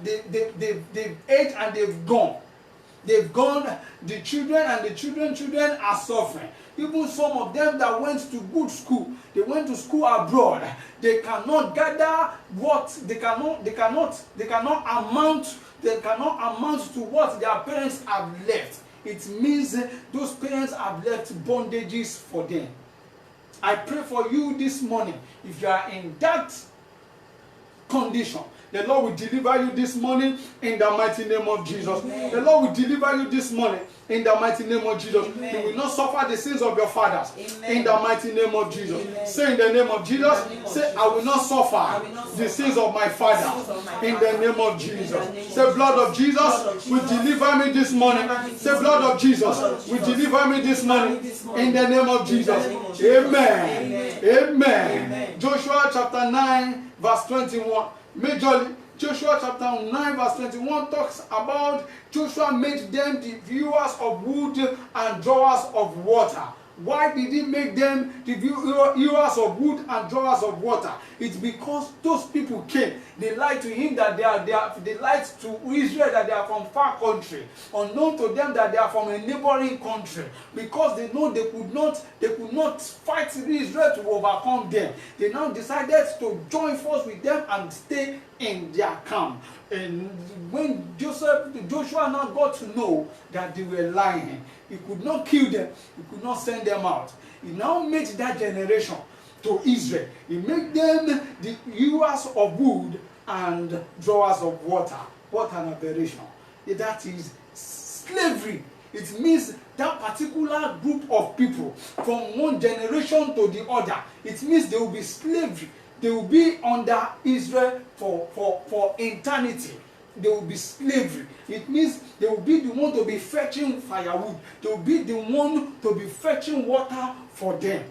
they've ate and they've gone. They've gone, the children and the children are suffering. Even some of them that went to good school, they went to school abroad, they cannot gather what they cannot amount to what their parents have left. It means those parents have left bondages for them. I pray for you this morning, if you are in that condition, the Lord will deliver you this morning in the mighty name of Jesus. Amen. The Lord will deliver you this morning in the mighty name of Jesus. Amen. You will not suffer the sins of your fathers. Amen. In the mighty name of Jesus. Amen. Say in the name of Jesus, say, I will not suffer the sins of my father. In the name of Jesus. Say, blood of Jesus will deliver me this morning. Say, blood of Jesus will deliver me this morning. In the name of Jesus. Amen. Amen. Joshua chapter 9 verse 21. Majorly, Joshua chapter 9 verse 21 talks about Joshua made them the viewers of wood and drawers of water. Why did he make them the viewers of wood and drawers of water? It's because those people came. They lied to him that they lied to Israel that they are from far country, unknown to them that they are from a neighboring country, because they know they could not fight Israel to overcome them. They now decided to join force with them and stay in their camp. And when Joshua now got to know that they were lying, he could not kill them, he could not send them out. He now made that generation to Israel. He made them the hewers of wood and drawers of water. What an aberration. That is slavery. It means that particular group of people from one generation to the other. It means there will be slavery. They will be under Israel for eternity. There will be slavery. It means they will be the one to be fetching firewood. They will be the one to be fetching water for them.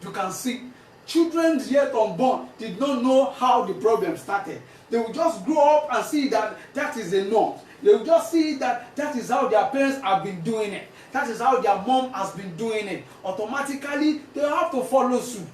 You can see, children yet unborn did not know how the problem started. They will just grow up and see that that is the norm. They will just see that that is how their parents have been doing it. That is how their mom has been doing it. Automatically, they have to follow suit.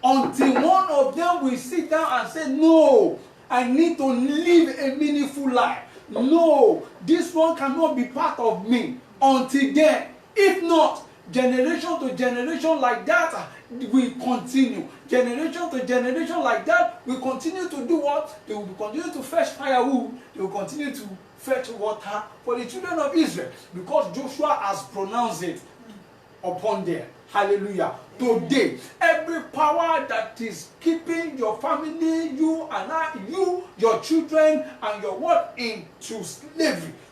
Until one of them will sit down and say, no, I need to live a meaningful life. No, this one cannot be part of me. Until then, if not, generation to generation like that will continue. Generation to generation like that will continue to do what? They will continue to fetch firewood. They will continue to fetch water for the children of Israel, because Joshua has pronounced it upon them. Hallelujah. Today, every power that is keeping your family, you and I, you, your children, and your work into slavery,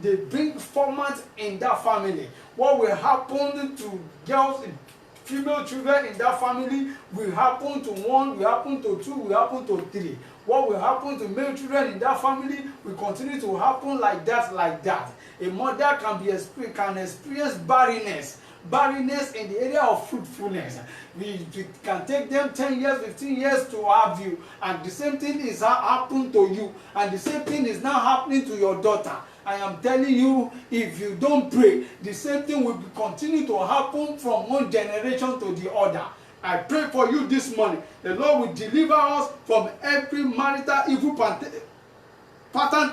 they bring format in that family. What will happen to girls, female children in that family will happen to 1, will happen to 2, will happen to 3. What will happen to male children in that family will continue to happen like that, like that. A mother can experience barrenness in the area of fruitfulness. We can take them 10 years, 15 years to have you, and the same thing is happening to you, and the same thing is now happening to your daughter. I am telling you, if you don't pray, the same thing will continue to happen from one generation to the other. I pray for you this morning. The Lord will deliver us from every marital evil pattern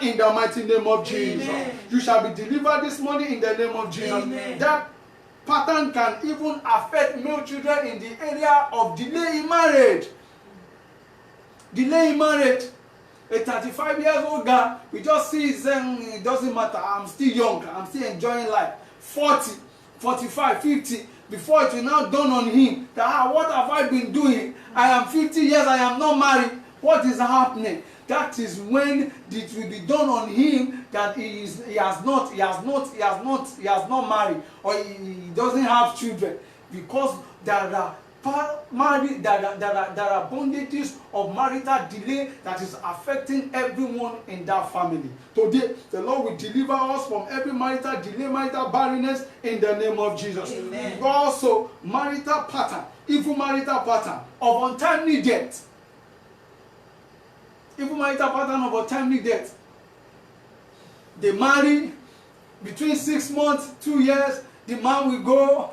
in the mighty name of Jesus. Amen. You shall be delivered this morning in the name of Jesus. Amen. That pattern can even affect male children in the area of delay in marriage. Delay in marriage. A 35 years old guy, we just see saying it doesn't matter, I'm still young, I'm still enjoying life. 40, 45, 50, before it will now dawn on him that what have I been doing? I am 50 years, I am not married. What is happening? That is when it will be done on him that he has not married, or he doesn't have children, because there are bondages of marital delay that is affecting everyone in that family. Today, the Lord will deliver us from every marital delay, marital barrenness in the name of Jesus. Amen. Also, marital pattern, evil marital pattern of untimely death. Evil marital pattern of untimely death. They marry between 6 months, 2 years, the man will go,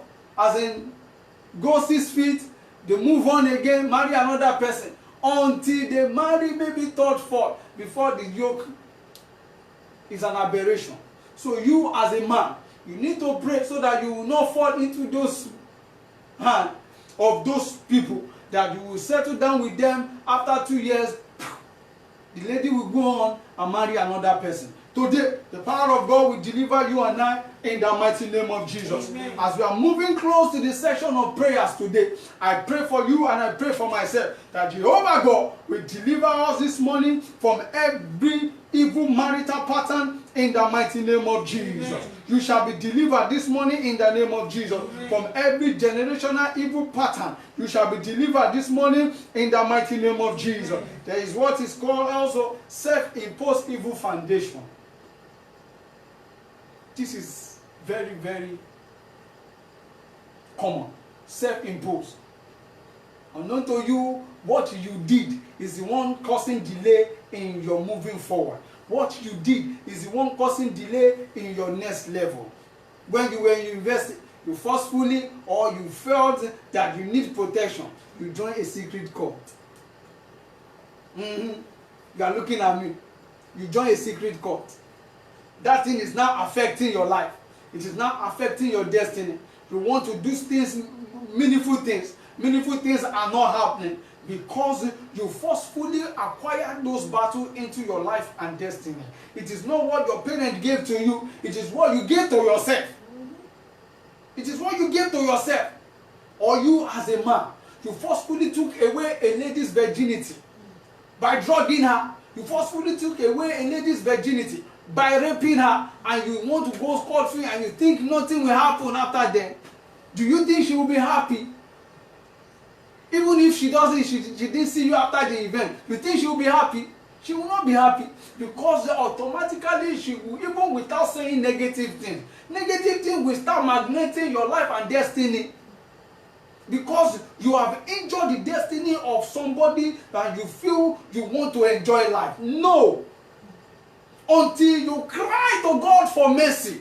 go 6 feet, they move on again, marry another person, until they marry maybe 3rd, 4th, before the yoke is an aberration. So you as a man, you need to pray so that you will not fall into those hands of those people, that you will settle down with them after 2 years, the lady will go on and marry another person. Today, the power of God will deliver you and I in the mighty name of Jesus. Amen. As we are moving close to the section of prayers today, I pray for you and I pray for myself that Jehovah God will deliver us this morning from every evil marital pattern in the mighty name of Jesus. Amen. You shall be delivered this morning in the name of Jesus. Amen. From every generational evil pattern. You shall be delivered this morning in the mighty name of Jesus. Amen. There is what is called also self-imposed evil foundation. This is very, very common. Self-imposed. Unknown to you, what you did is the one causing delay in your moving forward. What you did is the one causing delay in your next level. When you were in university, you forcefully or you felt that you need protection, you join a secret cult. You are looking at me. You join a secret cult. That thing is now affecting your life. It is now affecting your destiny. You want to do things, meaningful things. Meaningful things are not happening because you forcefully acquired those battles into your life and destiny. It is not what your parents gave to you. It is what you gave to yourself. It is what you gave to yourself. Or you as a man, you forcefully took away a lady's virginity by drugging her. You forcefully took away a lady's virginity by raping her, and you want to go scot-free and you think nothing will happen after then. Do you think she will be happy? Even if she doesn't, she didn't see you after the event, you think she will be happy? She will not be happy, because automatically she will, even without saying negative things will start magneting your life and destiny, because you have injured the destiny of somebody that you feel you want to enjoy life. No. Until you cry to God for mercy.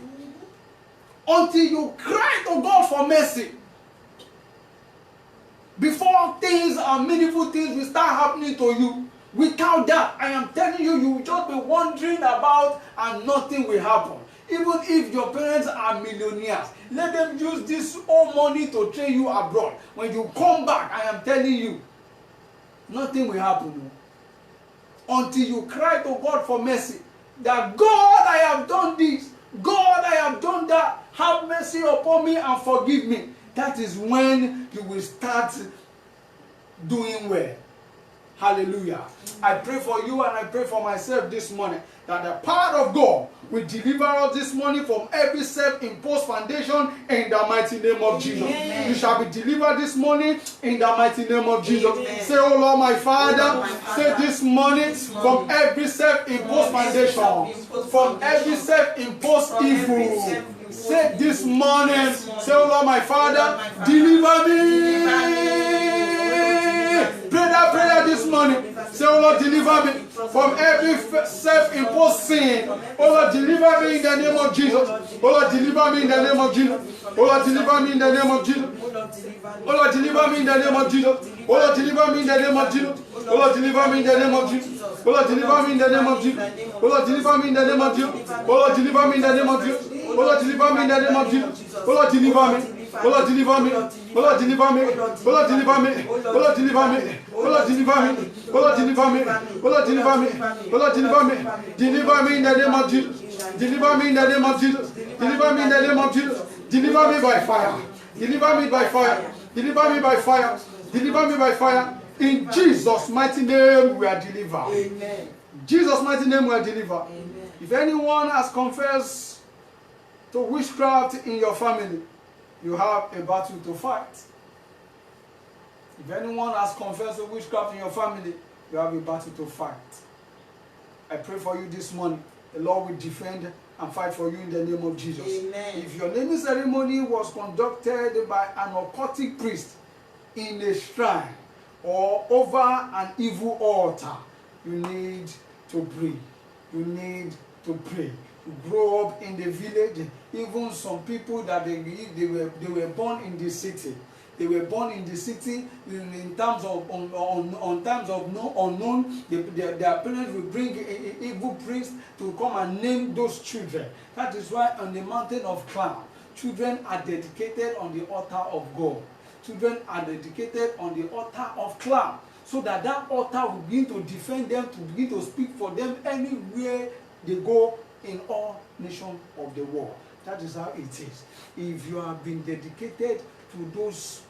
Until you cry to God for mercy. Before things and meaningful things will start happening to you. Without that, I am telling you, you will just be wondering about and nothing will happen. Even if your parents are millionaires, let them use this whole money to train you abroad. When you come back, I am telling you, nothing will happen. Until you cry to God for mercy. That God, I have done this. God, I have done that. Have mercy upon me and forgive me. That is when you will start doing well. Hallelujah. I pray for you and I pray for myself this morning that the power of God will deliver us this morning from every self-imposed foundation in the mighty name of Jesus. Amen. You shall be delivered this morning in the mighty name of Jesus. Amen. Say, oh Lord, my Father, Oh Lord, my Father, say this morning from every self-imposed foundation, from every self-imposed evil. Say this morning, say, oh Lord, my Father, deliver me. Pray that prayer this morning. Say, oh Lord, deliver me from every self-imposed sin. Oh Lord, deliver me in the name of Jesus. Oh Lord, deliver me in the name of Jesus. Oh Lord, deliver me in the name of Jesus. Oh Lord, deliver me in the name of Jesus. Oh Lord, deliver me in the name of Jesus. Oh Lord, deliver me in the name of Jesus. Oh Lord, deliver me in the name of Jesus. Oh Lord, deliver me in the name of Jesus. Oh Lord, deliver me in the name of Jesus. Oh Lord, deliver me in the name of Jesus. Oh Lord, deliver me. Oh Lord, deliver me. Oh Lord, deliver me. Oh Lord, deliver me. Oh Lord, deliver me. Oh Lord, deliver me. Oh Lord, deliver me. Oh Lord, deliver me. Oh Lord, deliver me. Deliver me in the name of Jesus. Deliver me in the name of Jesus. Deliver me in the name of Jesus. Deliver me by fire. Deliver me by fire. Deliver me by fire. Deliver me by fire. In Jesus' mighty name we are delivered. Amen. Jesus' mighty name we are delivered. Amen. If anyone has confessed to witchcraft in your family, you have a battle to fight. If anyone has confessed to witchcraft in your family, you have a battle to fight. I pray for you this morning. The Lord will defend and fight for you in the name of Jesus. Amen. If your naming ceremony was conducted by an occultic priest in a shrine or over an evil altar, you need to pray. You need to pray. You grow up in the village. Even some people that they were born in the city. They were born in the city in terms of on terms of no unknown. Their parents will bring a evil priest to come and name those children. That is why on the mountain of cloud, children are dedicated on the altar of God. Children are dedicated on the altar of cloud, so that that altar will begin to defend them, to begin to speak for them anywhere they go in all nations of the world. That is how it is. If you have been dedicated to those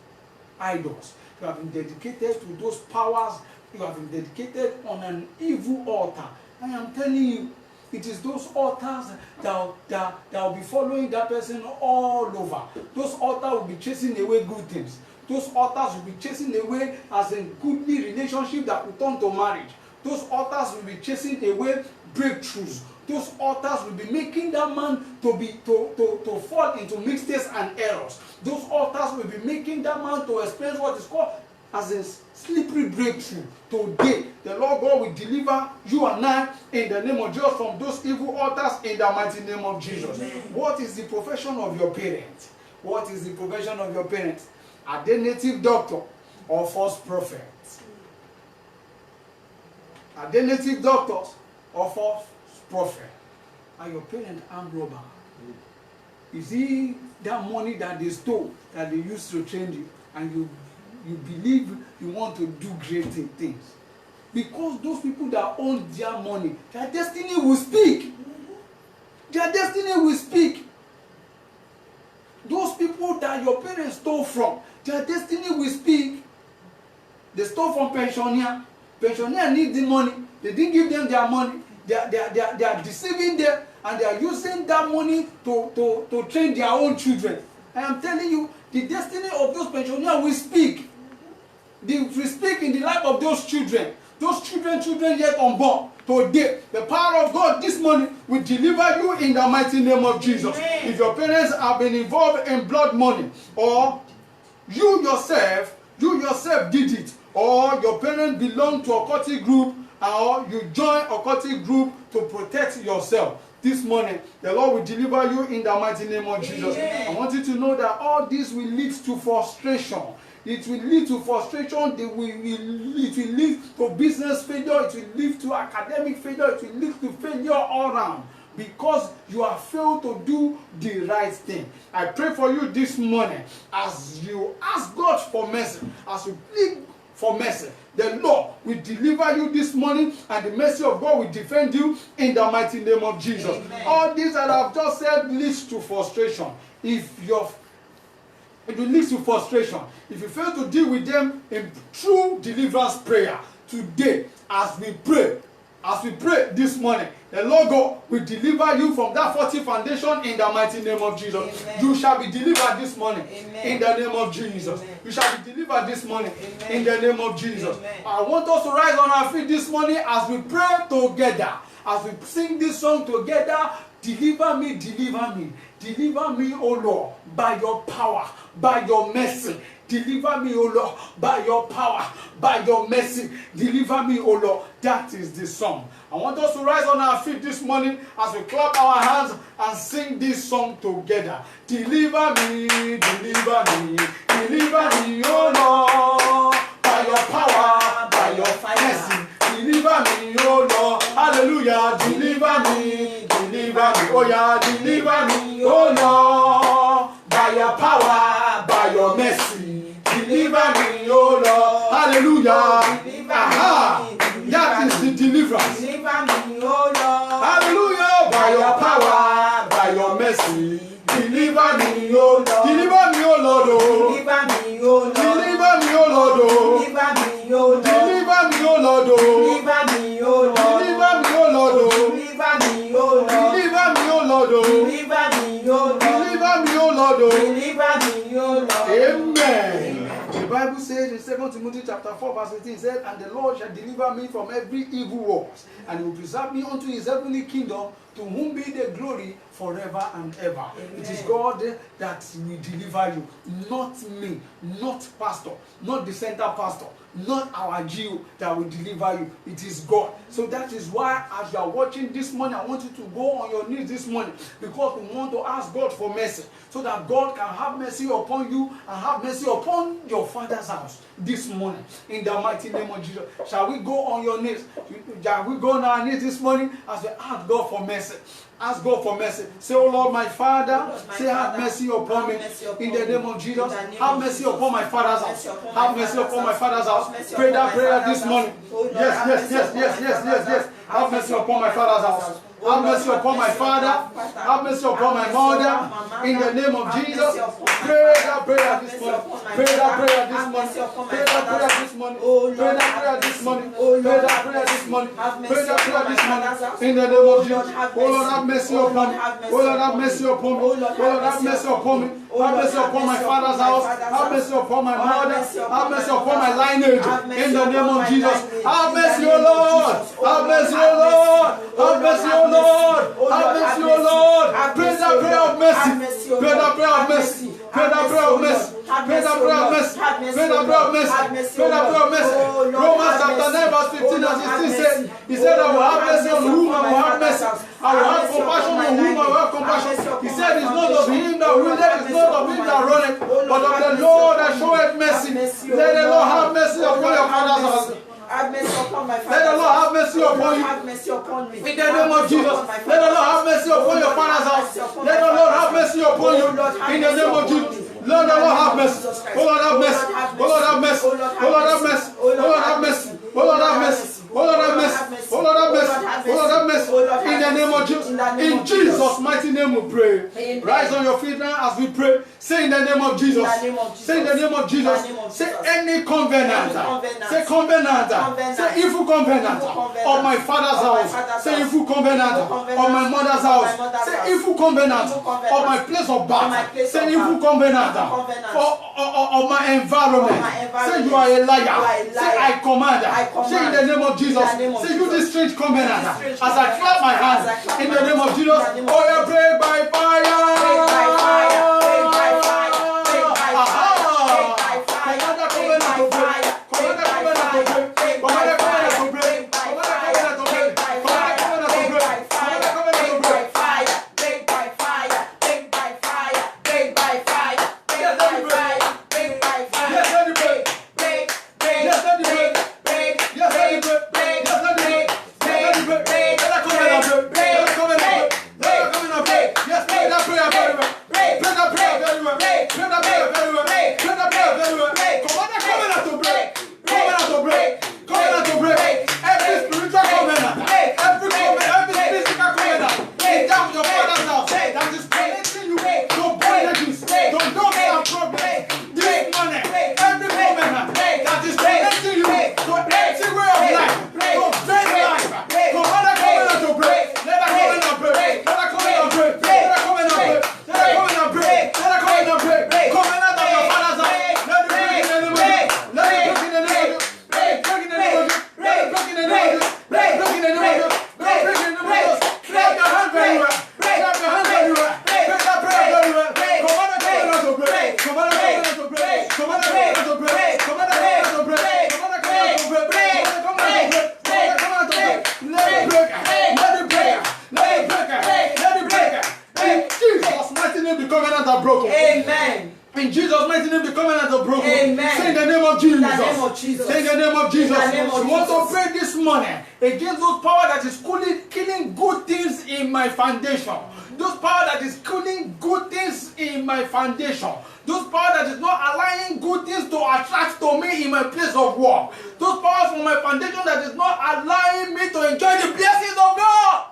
idols, you have been dedicated to those powers, you have been dedicated on an evil altar, I am telling you, it is those altars that will be following that person all over. Those altars will be chasing away good things. Those altars will be chasing away as a goodly relationship that will turn to marriage. Those altars will be chasing away breakthroughs. Those altars will be making that man to fall into mistakes and errors. Those altars will be making that man to experience what is called as a slippery breakthrough. Today, the Lord God will deliver you and I in the name of Jesus from those evil altars in the mighty name of Jesus. Amen. What is the profession of your parents? What is the profession of your parents? Are they native doctor or false prophets? Are they native doctors or false prophet? Are your parents armed robber? Is it that money that they stole, that they used to train you, and you believe you want to do great things? Because those people that own their money, their destiny will speak. Their destiny will speak. Those people that your parents stole from, their destiny will speak. They stole from pensioner. Pensioner need the money. They didn't give them their money. They are deceiving them, and they are using that money to train their own children. I am telling you, the destiny of those pensioners will speak. They will speak in the life of those children. Those children yet unborn. Today, the power of God this morning will deliver you in the mighty name of Jesus. Amen. If your parents have been involved in blood money, or you yourself did it, or your parents belong to a occultic group, or you join a occultic group to protect yourself, this morning the Lord will deliver you in the mighty name of Jesus. Amen. I want you to know that all this will lead to frustration. It will lead to frustration. It will lead to business failure. It will lead to academic failure. It will lead to failure all around, because you have failed to do the right thing. I pray for you this morning, as you ask God for mercy, as you plead for mercy, the Lord will deliver you this morning, and the mercy of God will defend you in the mighty name of Jesus. Amen. All this that I've just said leads to frustration. It will lead to frustration if you fail to deal with them in true deliverance prayer. today, as we pray this morning, the Lord God will deliver you from that faulty foundation in the mighty name of Jesus. Amen. You shall be delivered this morning. Amen. In the name of Jesus. Amen. You shall be delivered this morning. Amen. In the name of Jesus. Amen. I want us to rise on our feet this morning as we pray together. As we sing this song together, deliver me, deliver me. Deliver me, O Lord, by your power, by your mercy. Deliver me, O Lord, by your power, by your mercy. Deliver me, O Lord. That is the song. I want us to rise on our feet this morning as we clap our hands and sing this song together. Deliver me, deliver me, deliver me, O Lord, by your power, by your mercy. Deliver me, O Lord. Hallelujah. Deliver me, deliver me. Oh yeah, deliver me, O Lord, by your power, by your mercy. Deliver me, O Lord. Hallelujah. Aha. That is the deliverance. Deliver me, O Lord. Hallelujah. By your power, by your mercy. Deliver me, O Lord. Deliver me, O Lord. Oh. Deliver me, O Lord. Deliver me, O Lord. Oh. Deliver me, O Lord. Deliver me, O Lord. Oh. Deliver me, O Lord. Deliver me, O Lord. Oh. Deliver me, O Lord. Deliver me, O Lord. Oh. Deliver me, O Lord. Deliver me, O Lord. Oh. Deliver me, O Lord. Amen. The Bible says in 2 Timothy chapter 4 verse 18, it says, and the Lord shall deliver me from every evil works, and he will preserve me unto his heavenly kingdom, to whom be the glory forever and ever. Amen. It is God that will deliver you, not me, not pastor, not the center pastor, not our Jew that will deliver you. It is God. So that is why as you are watching this morning, I want you to go on your knees this morning, because we want to ask God for mercy, so that God can have mercy upon you and have mercy upon your father's house this morning. In the mighty name of Jesus. Shall we go on your knees? Shall we go on our knees this morning as we ask God for mercy? Ask God for mercy. Say, oh Lord, my Father, say, have mercy upon me. In the name of Jesus, have mercy upon my father's house. Have mercy upon my father's house. Pray that prayer this morning. Yes. Have mercy upon my father's house. Have mercy upon my father. Have mercy upon my mother. In the name of Jesus. Pray that prayer this morning. Pray that prayer this morning. Pray that prayer this morning. Pray that prayer this morning. Pray that prayer this morning. Pray that prayer this morning. In the name of Jesus. Oh Lord, have mercy upon me. Oh Lord, have mercy upon me. Oh Lord, have mercy upon me. Have mercy upon my father's house. Have mercy upon my mother. Have mercy upon my lineage. In the name of Jesus. Have mercy, O Lord. Have mercy, O Lord. Have mercy, O Lord. Have mercy, O Lord. Pray that prayer of mercy. Pray that prayer of mercy. Pray that prayer of mercy. Pray that prayer of mercy. Pray that prayer of mercy. Pray that prayer of mercy. Romans chapter 9 verse 15 and 16 says, he said, I will have mercy on whom I will have mercy. I will have compassion on whom I will have compassion. He said, it's not of him that willeth, it's not of him that runneth, but of the Lord that showeth mercy. Let the Lord have mercy upon your father's house. Have mercy upon my Let the Lord have mercy upon you. Have mercy upon me. In the name of Jesus. Let the Lord have mercy upon your father's house. Let the Lord have mercy upon you. In the name of Jesus. Lord, the Lord have mercy. Oh Lord, have mercy. Oh Lord, have mercy. Oh Lord, have mercy. Oh Lord, have mercy. Oh Lord, have mercy. Oh Lord, have mercy. Oh Lord, have mercy. Oh Lord, have mercy. In the name of Jesus. In Jesus' mighty name we pray. Rise on your feet now as we pray. Say in the name of Jesus. Say in the name of Jesus. Say any covenant. Say covenant. Say evil covenant of my father's house. Say evil covenant of my mother's house. Say evil covenant of my place of birth. Say evil covenant of my environment. Say you are a liar. Say I command. Say in the name of Jesus. Say you this strange covenant. As I clap my hands in the name of Jesus. Oh, you pray by fire. Break by fire. Break by fire. Break by In Jesus' mighty name, the covenant is broken. Amen. Say in the name of Jesus. In the name of Jesus. Say in the name of Jesus. In the name of We want to Jesus. pray this morning against those power that is killing good things in my foundation. Those power that is killing good things in my foundation. Those power that is not allowing good things to attract to me in my place of work. Those powers from my foundation that is not allowing me to enjoy the blessings of God.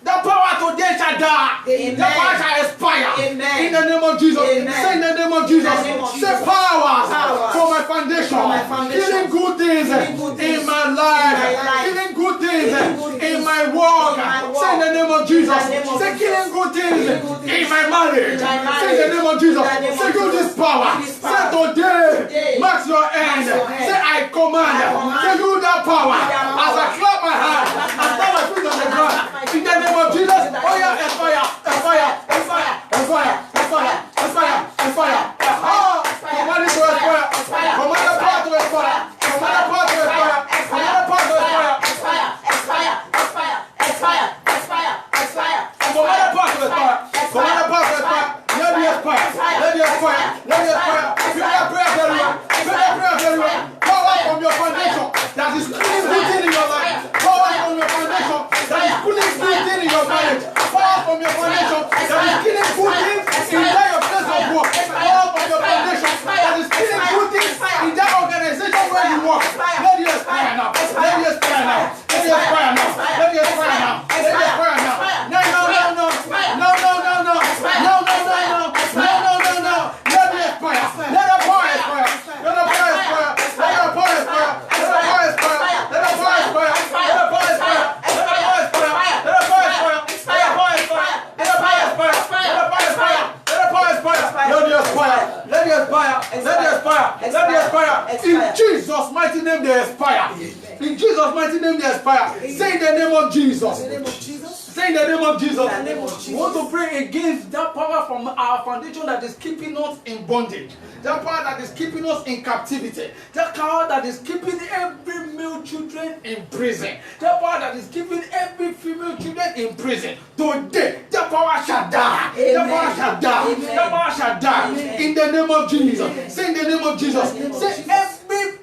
That power today shall die. Amen. That power shall expire. Amen. In the name of Jesus. Amen. Say in the name of Jesus. In the name of Say Jesus. powers Powers for my foundation. for my foundation. Killing good things Killing good in things my life. in my life. Killing good things Killing good in things my work. in my Say in the work. name of Jesus. In the name of Say Jesus. killing good things Killing good things in my marriage. in my marriage. Say in the name of Jesus. In the name Say of do Jesus. this power. Do this Say power. today. Today. Mark your end. Mark your hand. Say I command. I command. Say you that power. that As I power. clap my hand. I start my feet on the ground. In the name of Jesus. Oh yeah, expire. Expire. Expire. Expire. Expire. Expire. Expire. Command it to expire. Command the power to expire. Command the power to expire. Command the power to expire. Command the power to expire. Command the power to expire. Let me expire. Let me expire. Let me expire. Pray that prayer very well. Pray that prayer very well. Power from your foundation that is killing good thing in your life. Power from your foundation that is killing good thing in your marriage. Power from your foundation that is killing good things in your place of work. Power from your foundation that is killing good things in that organization where you work. Let it expire now. Let it expire now. Let it expire now. Let it expire now. Let it expire now. No, no, no, no. No, no, no, no. No, no, no, no. No, no, no, no. Let it expire. Let the power expire. Let the power expire. Let the power expire. Let the power expire. Let the power expire. Let the power expire. Let the power expire. Let the power expire. Let the power expire. Let the power expire. Let the power expire. Let the power expire. Let it expire. Let it expire. Let it expire. Let it expire. In Jesus' mighty name they expire. In Jesus' mighty name they expire. Say in the name of Jesus. Say in the name of Jesus. In the name of Jesus. We want to pray against that power from our foundation that is keeping us in bondage. That power that is keeping us in captivity. That power that is keeping every male children in prison. That power that is keeping every female children in prison. Today, that power shall die. That power shall die. Amen. That power shall die. Amen. In the name of Jesus. Say in the name of Jesus. In the name of Say Jesus. every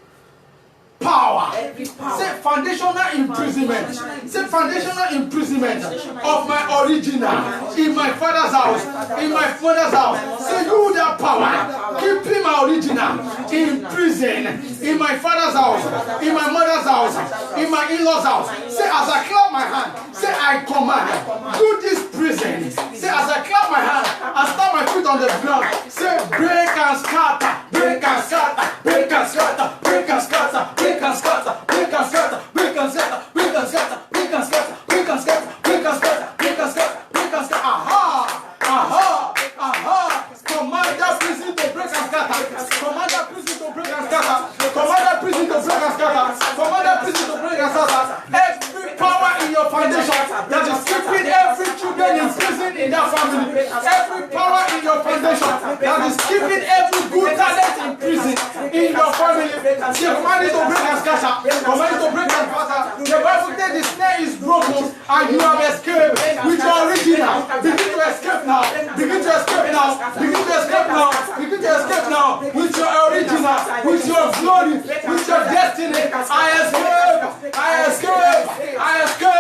power. Every power. Say foundational imprisonment. Say foundational imprisonment of my original in my father's house, in my father's house. Say you that power, keeping my original in prison, in my father's house, in my mother's house, in my in-laws' house. Say as I clap my hand, say I command, do this prison. Say as I clap my hand, I stamp my feet on the ground. Say break and scatter, break and scatter, break and scatter, break and scatter, break and scatter, break and scatter, break and scatter, break and scatter, break and scatter, break and scatter, break and scatter, break and scatter, break and scatter. Aha! Aha! Aha! Command that prison to break and scatter. Command that prison to break and scatter. Command that prison to break and scatter. Command that prison to break and scatter. Every power in your foundation that is keeping every children in prison in that family. Every power in your foundation that is keeping every good talent in prison in your family. Command it to break and scatter. Command it to break and scatter. The Bible says the snare is broken and you have escaped with your original. Begin to escape now. Begin to escape now. Begin to escape now. Begin to escape now with your original, with your glory, with your destiny. I escape. I escape. I escape.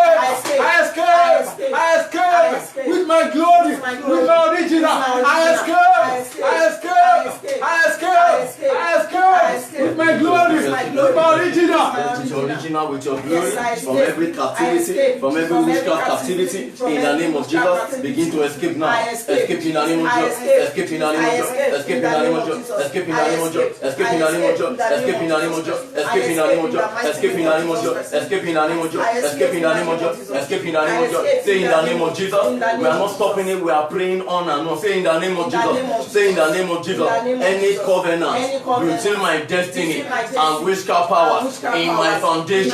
I escape. I escape with my glory, with my original. I escape. I escape. I escape. I escape with my glory, with my original. With your original, with your glory, from every captivity, from every witchcraft captivity, in the name of Jesus, begin to escape now. Escape in the name of Jesus. Escape in the name of Jesus. Escape in the name of Jesus. Escape in the name of Jesus. Escape in the name of Jesus. Escape in the name of Jesus. Escape in the name of Jesus. Escape in the name of Jesus. Escape in the name of Jesus. Escape in the name of Jesus. Escape in the name of Jesus. Say in the name of Jesus. We are not stopping it. We are praying on and on. Say in the name of Jesus. Say in the name of Jesus. Any covenant between my destiny and witchcraft power in my foundation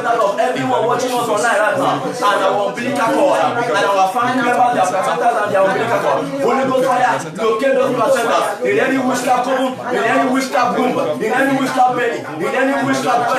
placenta of everyone watching us online right now, and our umbilical cord, and our family members, their placentas and their umbilical cord. Holy Ghost fire, locate those placentas in any witchcraft coven, in any witchcraft womb, in any witchcraft belly, in any witchcraft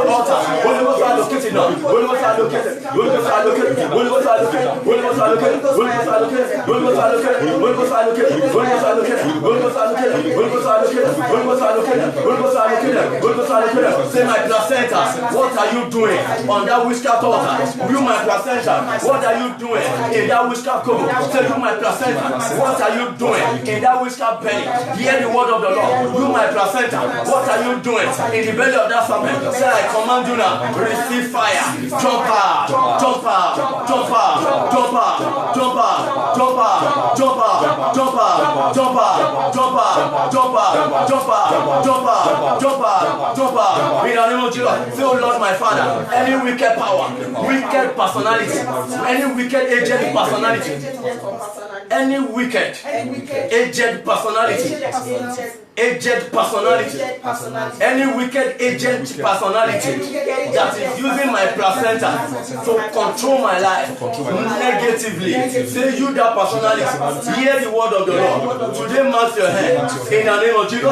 altar. Holy Ghost fire, locate it now. Holy Ghost fire, locate it. Holy Ghost fire, locate it. Holy Ghost fire, locate it. Holy Ghost fire, locate it. Holy Ghost fire, locate it. Holy Ghost fire, locate it. Holy Ghost fire, locate it. Holy Ghost fire, locate it. Holy Ghost fire, locate it. Holy Ghost fire, locate it. Holy Ghost fire, locate it. Holy Ghost fire, locate it. Holy Ghost fire, locate it. Say my placenta, what are you doing on that witchcraft altar? You my placenta, what are you doing in that witchcraft coven? Say you my placenta, what are you doing in that witchcraft belly? Hear the word of the Lord. You my placenta, what are you doing in the belly of that serpent? Say I command you now, receive fire. Jump out, jump out, jump out, jump out, jump out, jump out, jump out, jump out, jump out, jump out, jump out, jump out, jump out, jump out, jump out. In the name of Jesus, say, oh Lord my Father, any wicked power, wicked personality, any wicked agent personality, any wicked agent personality, agent personality, any wicked agent personality that is using my placenta to control my life negatively. Say you that personality, hear the word of the Lord. Today marks your head in the name of Jesus.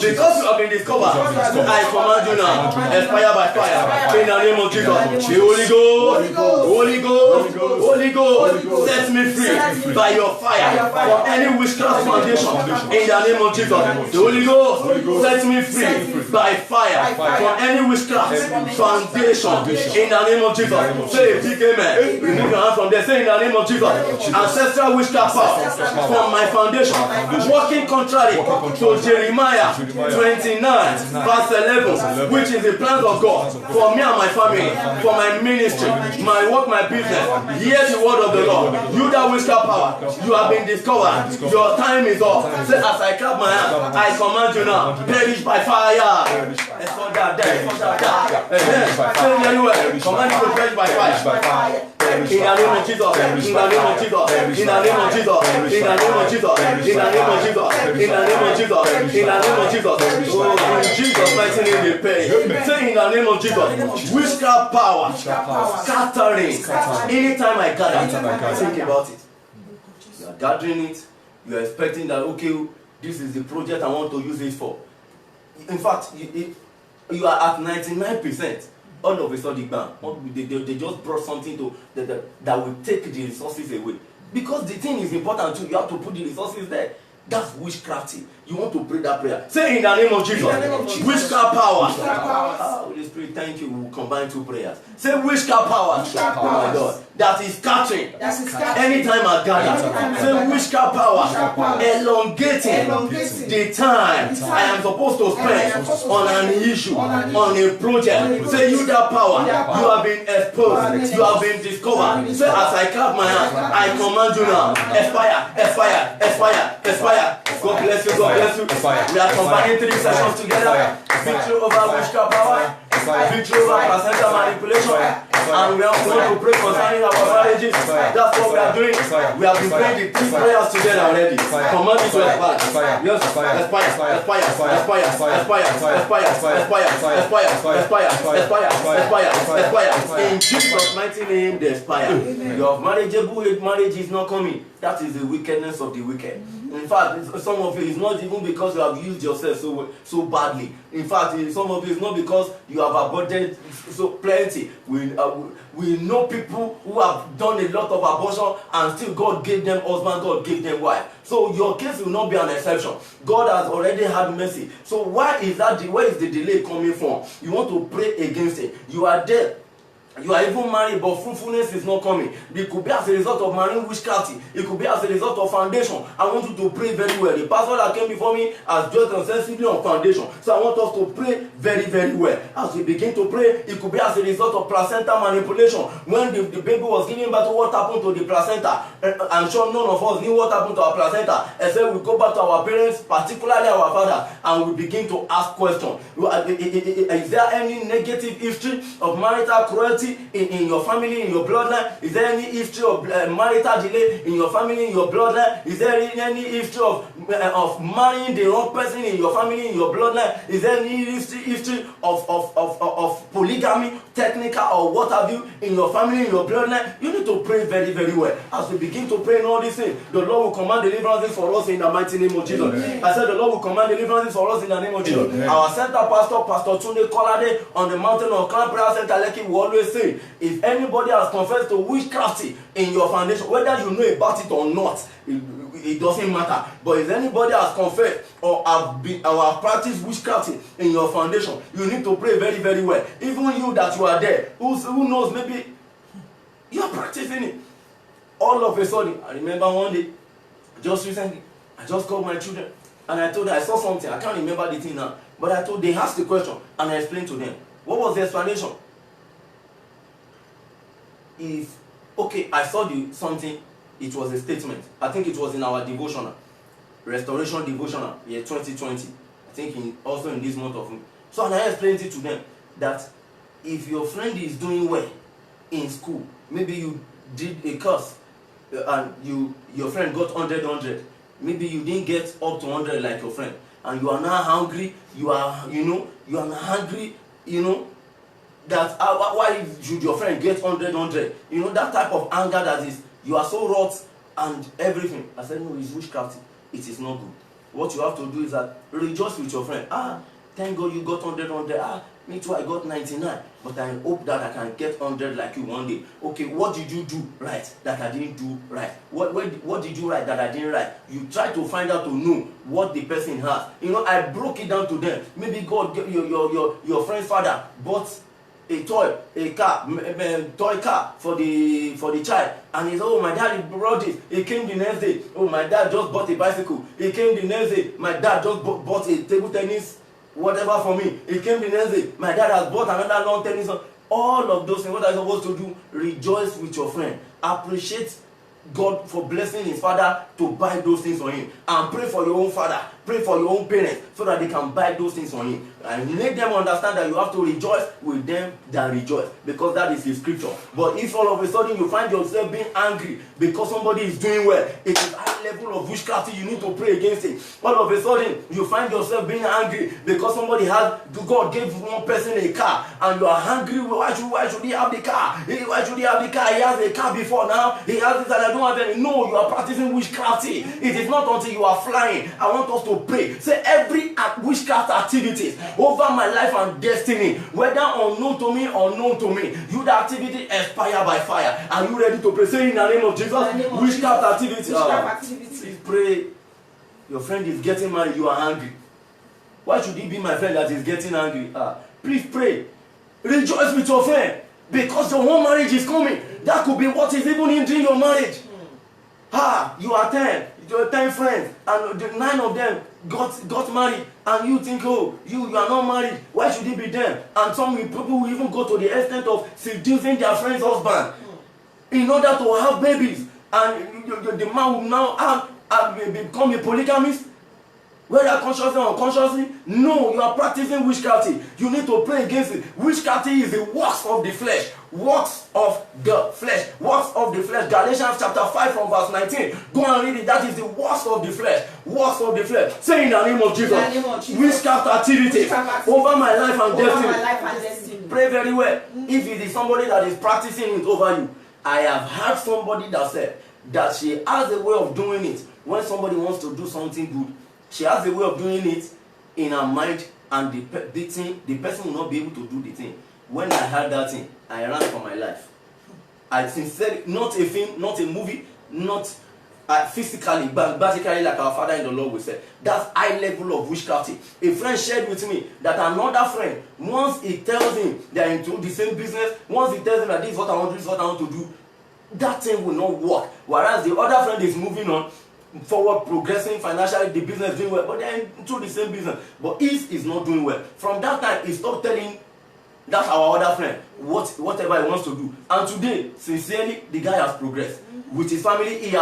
Because you have been discovered, I command you now, expire by fire in the name of Jesus. The Holy Ghost, Holy Ghost, Holy Ghost, set me free by your fire from any witchcraft foundation in the name of Jesus. The Holy Ghost, set me free by fire from any witchcraft foundation in the name of Jesus. Say a big amen. Remove your hand from there. Say in the name of Jesus. Ancestral witchcraft power from my foundation, working contrary to Jeremiah 29 verse 11, which is the plans of God for me and my family, for my ministry, my work, my business. Hear the word of the Lord. You that witchcraft power, you have been discovered. Your time is up. Say as I clap my hand, I command you now, perish by fire. It's for that day. Say anywhere, command you to perish by fire. In the name of Jesus, in the name of Jesus, in the name of Jesus, in the name of Jesus, in the name of Jesus, in the name of Jesus, in the name of Jesus. Oh, in Jesus' mighty name we pray. Say in the name of Jesus, witchcraft power, scattering. Anytime I gather, think about it. You are gathering it, you are expecting that, okay, this is the project I want to use it for. In fact, you are at 99%. All of a sudden, they just brought something to that will take the resources away. Because the thing is important too, you have to put the resources there. That's witchcrafty. You want to pray that prayer. Say in the name of Jesus. Witchcraft power. Holy Spirit, thank you. We will combine two prayers. Say witchcraft power. Oh my God. That is scattering. Anytime I gather. Say witchcraft power. Elongating the time I am supposed to spend on an issue, on a project. Say you that power. You have been exposed. You have been discovered. Say as I clap my hand, I command you now. Expire, expire, expire, expire. God bless you, God bless you. We are combining 3 sessions together. Victory over witchcraft power, victory over placenta manipulation, and we are going to pray concerning our marriages. That's what we are doing. We have been praying the 3 prayers together already. Command it to expire. Yes, expire, expire, expire, expire, expire, expire. In Jesus' mighty name, they expire. Your marriageable marriage is not coming. That is the wickedness of the wicked. In fact, some of it is not even because you have used yourself so badly. In fact, some of it is not because you have aborted so plenty. We know people who have done a lot of abortion and still God gave them husband, God gave them wife. So your case will not be an exception. God has already had mercy. So why is that? Where is the delay coming from? You want to pray against it. You are there. You are even married, but fruitfulness is not coming. It could be as a result of marine witchcraft. It could be as a result of foundation. I want you to pray very well. The pastor that came before me has just extensively on foundation. So I want us to pray very, very well. As we begin to pray, it could be as a result of placenta manipulation. When the baby was giving birth, what happened to the placenta? I'm sure none of us knew what happened to our placenta, except we go back to our parents, particularly our father, and we begin to ask questions. Is there any negative history of marital cruelty poverty in your family, in your bloodline? Is there any history of marital delay in your family, in your bloodline? Is there any history of marrying the wrong person in your family, in your bloodline? Is there any history of polygamy, technical or what have you, in your family, in your bloodline? You need to pray very, very well. As we begin to pray in all these things, the Lord will command deliverances for us in the mighty name of Jesus. Amen. I said the Lord will command deliverances for us in the name of Jesus. Amen. Our center pastor, Pastor Tunde Kolade, on the mountain of Clan Prayer Center, Lekki, will always say, if anybody has confessed to witchcraft in your foundation, whether you know about it or not, it doesn't matter. But if anybody has confessed or have practiced witchcraft in your foundation, you need to pray very, very well. Even you that you are there, who knows, maybe you are practicing it. All of a sudden, I remember one day, just recently, I just called my children and I told them, I saw something, I can't remember the thing now, but they asked the question and I explained to them. What was the explanation? I saw something, it was a statement. I think it was in our devotional, Restoration Devotional, year 2020. I think also in this month of May. So and I explained it to them that if your friend is doing well in school, maybe you did a course and your friend got 100, maybe you didn't get up to 100 like your friend, and you are now hungry, you are now hungry, that why should your friend get 100? That type of anger that is, you are so wrought and everything. I said, no, it's witchcraft. It is not good. What you have to do is that rejoice with your friend. Thank God you got 100. Me too, I got 99. But I hope that I can get 100 like you one day. Okay, what did you do right that I didn't do right? What did you write that I didn't write? You try to find out to know what the person has. I broke it down to them. Maybe God, your friend's father bought a toy car for the child, and he said, oh, my dad brought this. He came the next day, oh, my dad just bought a bicycle. He came the next day, my dad just bought a table tennis whatever for me. He came the next day, my dad has bought another long tennis. All of those things, what are you supposed to do? Rejoice with your friend. Appreciate God for blessing his father to buy those things for him, and pray for your own father, pray for your own parents, so that they can buy those things for him, and make them understand that you have to rejoice with them that rejoice, because that is his scripture. But if all of a sudden you find yourself being angry because somebody is doing well, it is high level of witchcraft. You need to pray against it. All of a sudden you find yourself being angry because somebody God gave one person a car, and you are angry. Why should he have the car? Why should he have the car? He has a car before, now he has this and I don't have any. No, you are practicing witchcraft. It is not until you are flying. I want us to pray. Say, every witchcraft activities over my life and destiny, whether unknown to me or known to me, you the activity expire by fire. Are you ready to pray? Say in the name of Jesus, witchcraft activity. Please pray. Your friend is getting married, you are angry. Why should he be my friend that is getting angry? Please pray. Rejoice with your friend, because your own marriage is coming. That could be what is even hindering your marriage. You are 10, you are 10 friends, and the 9 of them got married, and you think, oh, you are not married, why should it be them? And some people will even go to the extent of seducing their friend's husband in order to have babies, and the man will now become a polygamist, whether consciously or unconsciously. No, you are practicing witchcraft. You need to pray against it. Witchcraft is the works of the flesh. Works of the flesh. Works of the flesh. Galatians chapter 5 from verse 19. Go and read it. That is the works of the flesh. Works of the flesh. Say in the name of Jesus. Witchcraft activities over my life and destiny. Pray very well. If it is somebody that is practicing it over you. I have heard somebody that said that she has a way of doing it. When somebody wants to do something good, she has a way of doing it in her mind, and the person will not be able to do the thing. When I heard that thing, I ran for my life. I sincerely, not a film, not a movie, not physically, but basically like our Father in the Lord will say. That's high level of witchcraft. A friend shared with me that another friend, once he tells him they are into the same business, once he tells him that this is what I want to do, this is what I want to do, that thing will not work. Whereas the other friend is moving on, forward, progressing financially, the business doing well, but they are into the same business, but his is not doing well. From that time, he stopped telling that our other friend whatever he wants to do. And today, sincerely, the guy has progressed with his family.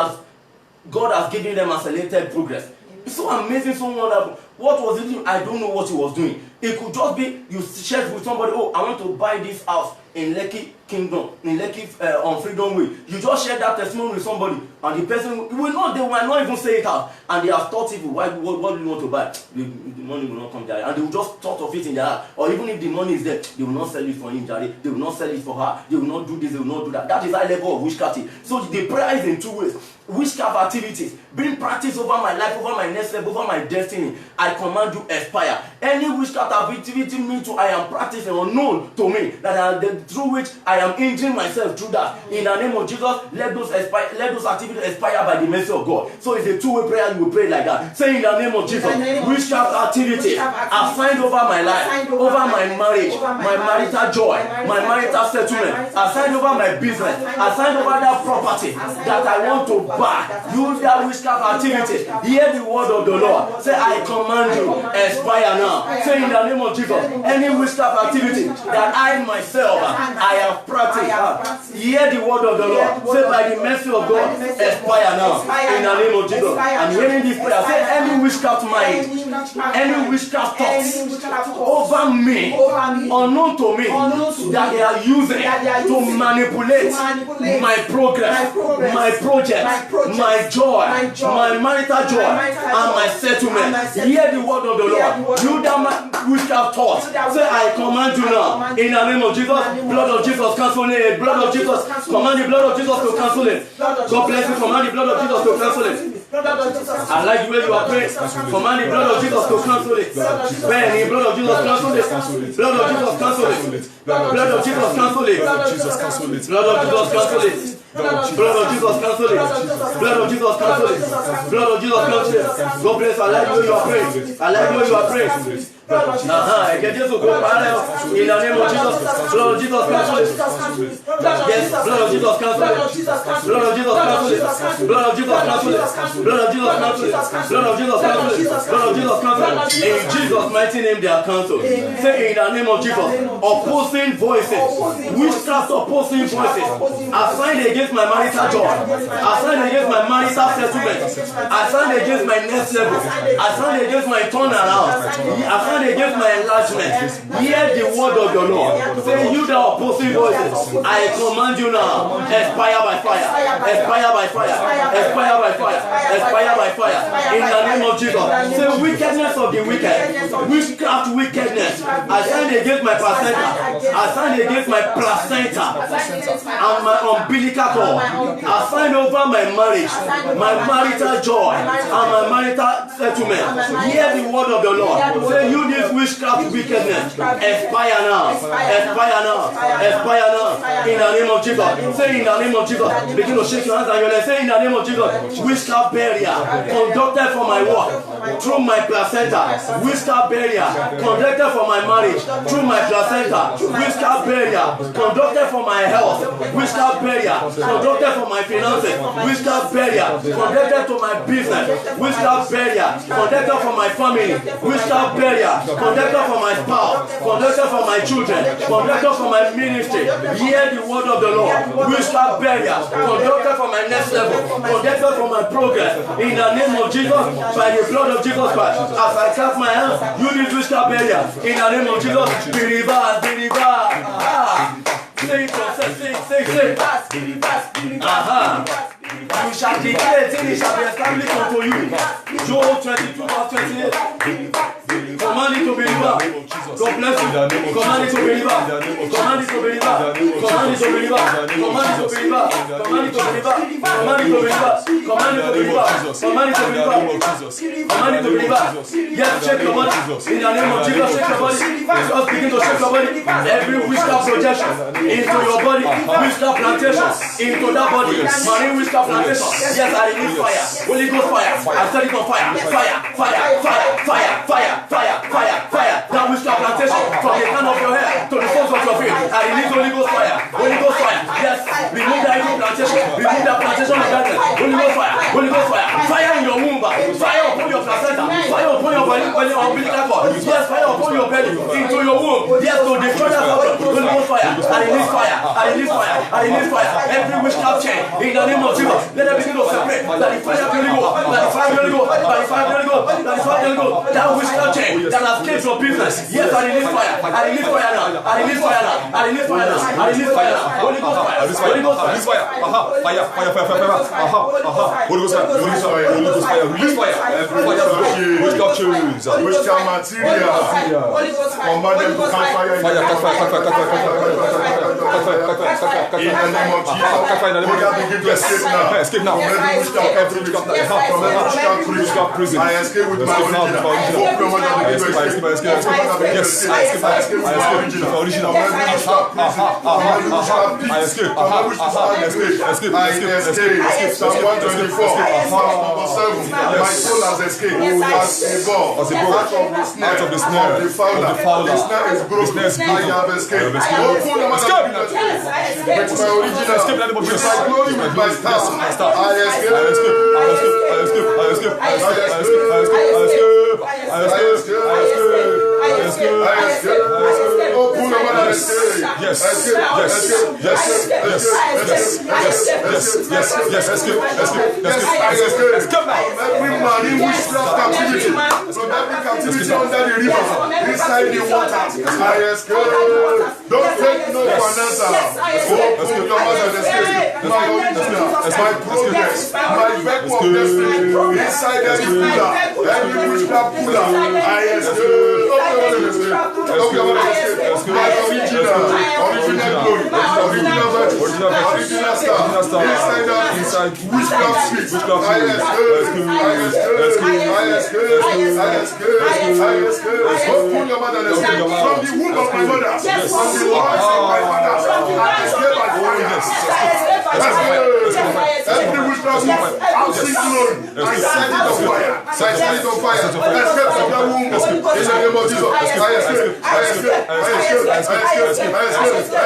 God has given them accelerated progress. It's so amazing, so wonderful. What was he doing? I don't know what he was doing. It could just be you share with somebody, oh, I want to buy this house in Lekki Kingdom, in Lekki on Freedom Way. You just share that testimony with somebody, and the person they will not even say it out, and they have thought even, what do you want to buy? The money will not come there, and they will just thought of it in their heart. Or even if the money is there, they will not sell it for him, Jare. They will not sell it for her. They will not do this, they will not do that. That is high level of witchcraft. So the prayer is in two ways. Witchcraft activities being practiced over my life, over my next level, over my destiny. I command you expire. Any witchcraft activity me too, I am practicing unknown to me, that through which I am injuring myself through that. In the name of Jesus, let those activities expire by the mercy of God. So it's a two-way prayer. You will pray like that. Say in the name of Jesus, witchcraft activities assigned over my life, over my marriage, my marital joy, my marital settlement, assigned over my business, assigned over that property that I want to buy. Use that witchcraft activity. Hear the word of the Lord. Say, I command you, expire now. Say in the name of Jesus, any witchcraft activity that I myself I have practiced. Hear the word of the Lord. Say, by the mercy of God, expire now. In the name of Jesus. I'm hearing this prayer. Say, any witchcraft mind, any witchcraft thoughts over me, unknown to me, that they are using to manipulate my progress, my project, my joy, my marital joy, and my settlement. Hear the word of the Lord. You that witchcraft thoughts. Say, I command you now. In the name of Jesus, blood of Jesus, cancel it. Blood of Jesus, command the blood of Jesus to cancel it. God bless you. Command the blood of Jesus to cancel it. I like the way you are praying. Command the blood of Jesus to cancel it. When the blood of Jesus cancel it. Blood of Jesus cancel it. Blood of Jesus cancel it. Blood of Jesus cancel it. Blood of Jesus cancel it. Blood of Jesus cancel it. Blood of Jesus cancel it. Blood of Jesus cancel it. God bless. I like the way you are praying. I like the way you are praying. In the name of Jesus, blood of Jesus cancel it. Yes, blood of Jesus cancel it. Blood of Jesus cancel it. Blood of Jesus cancel it. Blood of Jesus cancel it. Blood of Jesus cancel it. Blood of Jesus cancel it. In Jesus' mighty name they are cancelled. Say in the name of Jesus, opposing voices, witchcraft opposing voices, assigned against my marital joy, assigned against my marital settlement, assigned against my next level, assigned against my turnaround, assigned against my enlargement. Hear the word of the Lord. Say, you that opposing voices, I command you now, expire by fire, expire by fire, expire by fire, expire by fire. In the name of Jesus. Say, wickedness of the wicked, witchcraft wickedness, assigned against my placenta, assigned against my placenta and my umbilical cord, assigned over my marriage, my marital joy, and my marital settlement. Hear the word of the Lord. Say, you this witchcraft wickedness, expire now, expire now, expire now. In the name of Jesus. Say in the name of Jesus. Begin to shake your hands and your legs. Say in the name of Jesus. Witchcraft barrier conducted for my work through my placenta. Witchcraft barrier conducted for my marriage through my placenta. Witchcraft barrier conducted for my health. Witchcraft barrier conducted for my finances. Witchcraft barrier conducted to my business. Witchcraft barrier conducted for my family. Witchcraft barrier conducted for my spouse. Conducted for my children. Conducted for my ministry. Hear the word of the Lord. Witchcraft barrier conducted for my next level. Conducted for my progress. In the name of Jesus, by the blood of Jesus Christ, as I clap my hands, you need witchcraft barrier. In the name of Jesus, be reversed, be reversed. Say it, say. Aha. You shall declare it, it shall be established unto you. Job 22 verse 28. Command it to be reversed. God bless you. Command it to be reversed. Command it to be reversed. Command it to be reversed. Command it to be reversed. Command it to be reversed. Command it to be reversed. Command it to be reversed. Command it to be reversed. Command it to be reversed. Yes, shake your body. In the name of Jesus, shake your body. Just begin to shake your body. Every witchcraft projection into your body, witchcraft plantation into that body, marine witchcraft plantation. Yes, I release fire. Holy Ghost fire. I set it on fire. Fire, fire, fire, fire, fire, fire, fire, fire. That witchcraft plantation from the crown of your hair to the soles of your feet. I release Holy Ghost fire. Holy Ghost fire. Yes, remove that evil plantation. Remove that plantation of darkness. Holy Ghost fire. Holy Ghost fire. Fire in your womb. Fire upon your placenta. placenta. Fire upon your belly, umbilical cord. Yes, fire upon your belly, into your womb. Yes, to destroy that problem. Holy Ghost fire. I release fire. I release fire. I release fire. Every witchcraft chain in the name of Jesus. Let them begin to separate. That the fire of the Holy Ghost. That the fire of the Holy Ghost. That the fire of the Holy Ghost. That the fire of the Holy Ghost. That witchcraft chain that has killed your business. Yes, I release fire. I release fire now. I release fire now. I release fire now. I release fire now. Holy Ghost fire. Holy Ghost fire. Release fire. Fire. Holy Ghost fire. Release fire. Holy Ghost fire. Release fire. Witchcraft chains. Witchcraft material. Command them to catch fire. Fire. In the name of Jesus. Escape now. From every witchcraft prison. I escape with my original. Yes. I escape with my original. I escape. Psalm 124. Number 7. My soul has escaped. As a ball. Out of the snare. Of the fowler. The snare is broken. I have escaped. With my original. With my glory. With my staff. I escape. Every marine witchcraft captivity, from every captivity under the river, inside the water, I escape. Don't take no for an answer. Open your mouth and escape. My original, my progress, my back of destiny, inside every cooler, every witchcraft cooler, I escape. My original glory, original virtue, original star, inside witchcraft street, I escape. Open your mouth and escape. From the womb of my mother, from the loins of my mother, I escape by fire. Every witchcraft I'll see glory. I set it on fire. Escape from that womb. In the name of Jesus. I escape.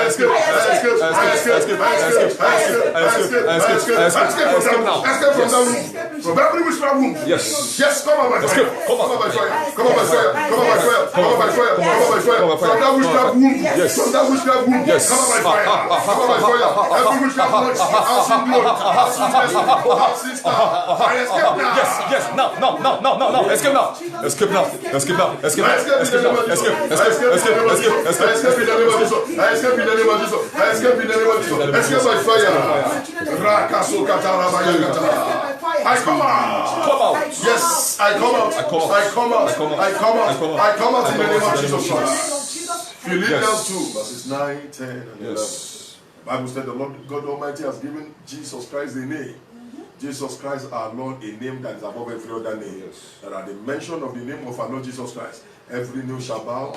Escape from that womb. From every witchcraft womb. Yes, come on by fire. Come on by fire. From that witchcraft womb. From that witchcraft womb. Come on by fire. Every witchcraft womb. I'll see glory. I'll see destiny. I'll see star. I escape now. Yes. No. Escape now. Escape by fire. I come out. Yes, I come out in the name of Jesus Christ. Philippians 2, verses 9, 10, and 11. The Bible said the Lord God Almighty has given Jesus Christ a name. Jesus Christ our Lord, a name that is above every other name. That at the mention of the name of our Lord Jesus Christ, every knee shall bow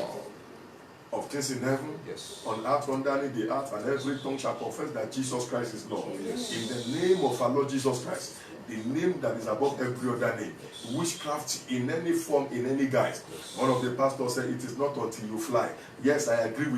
of things in heaven, on earth, underneath the earth, and every tongue shall confess that Jesus Christ is Lord. In the name of our Lord Jesus Christ, the name that is above every other name. Witchcraft in any form, in any guise. One of the pastors said, it is not until you fly. Yes, I agree with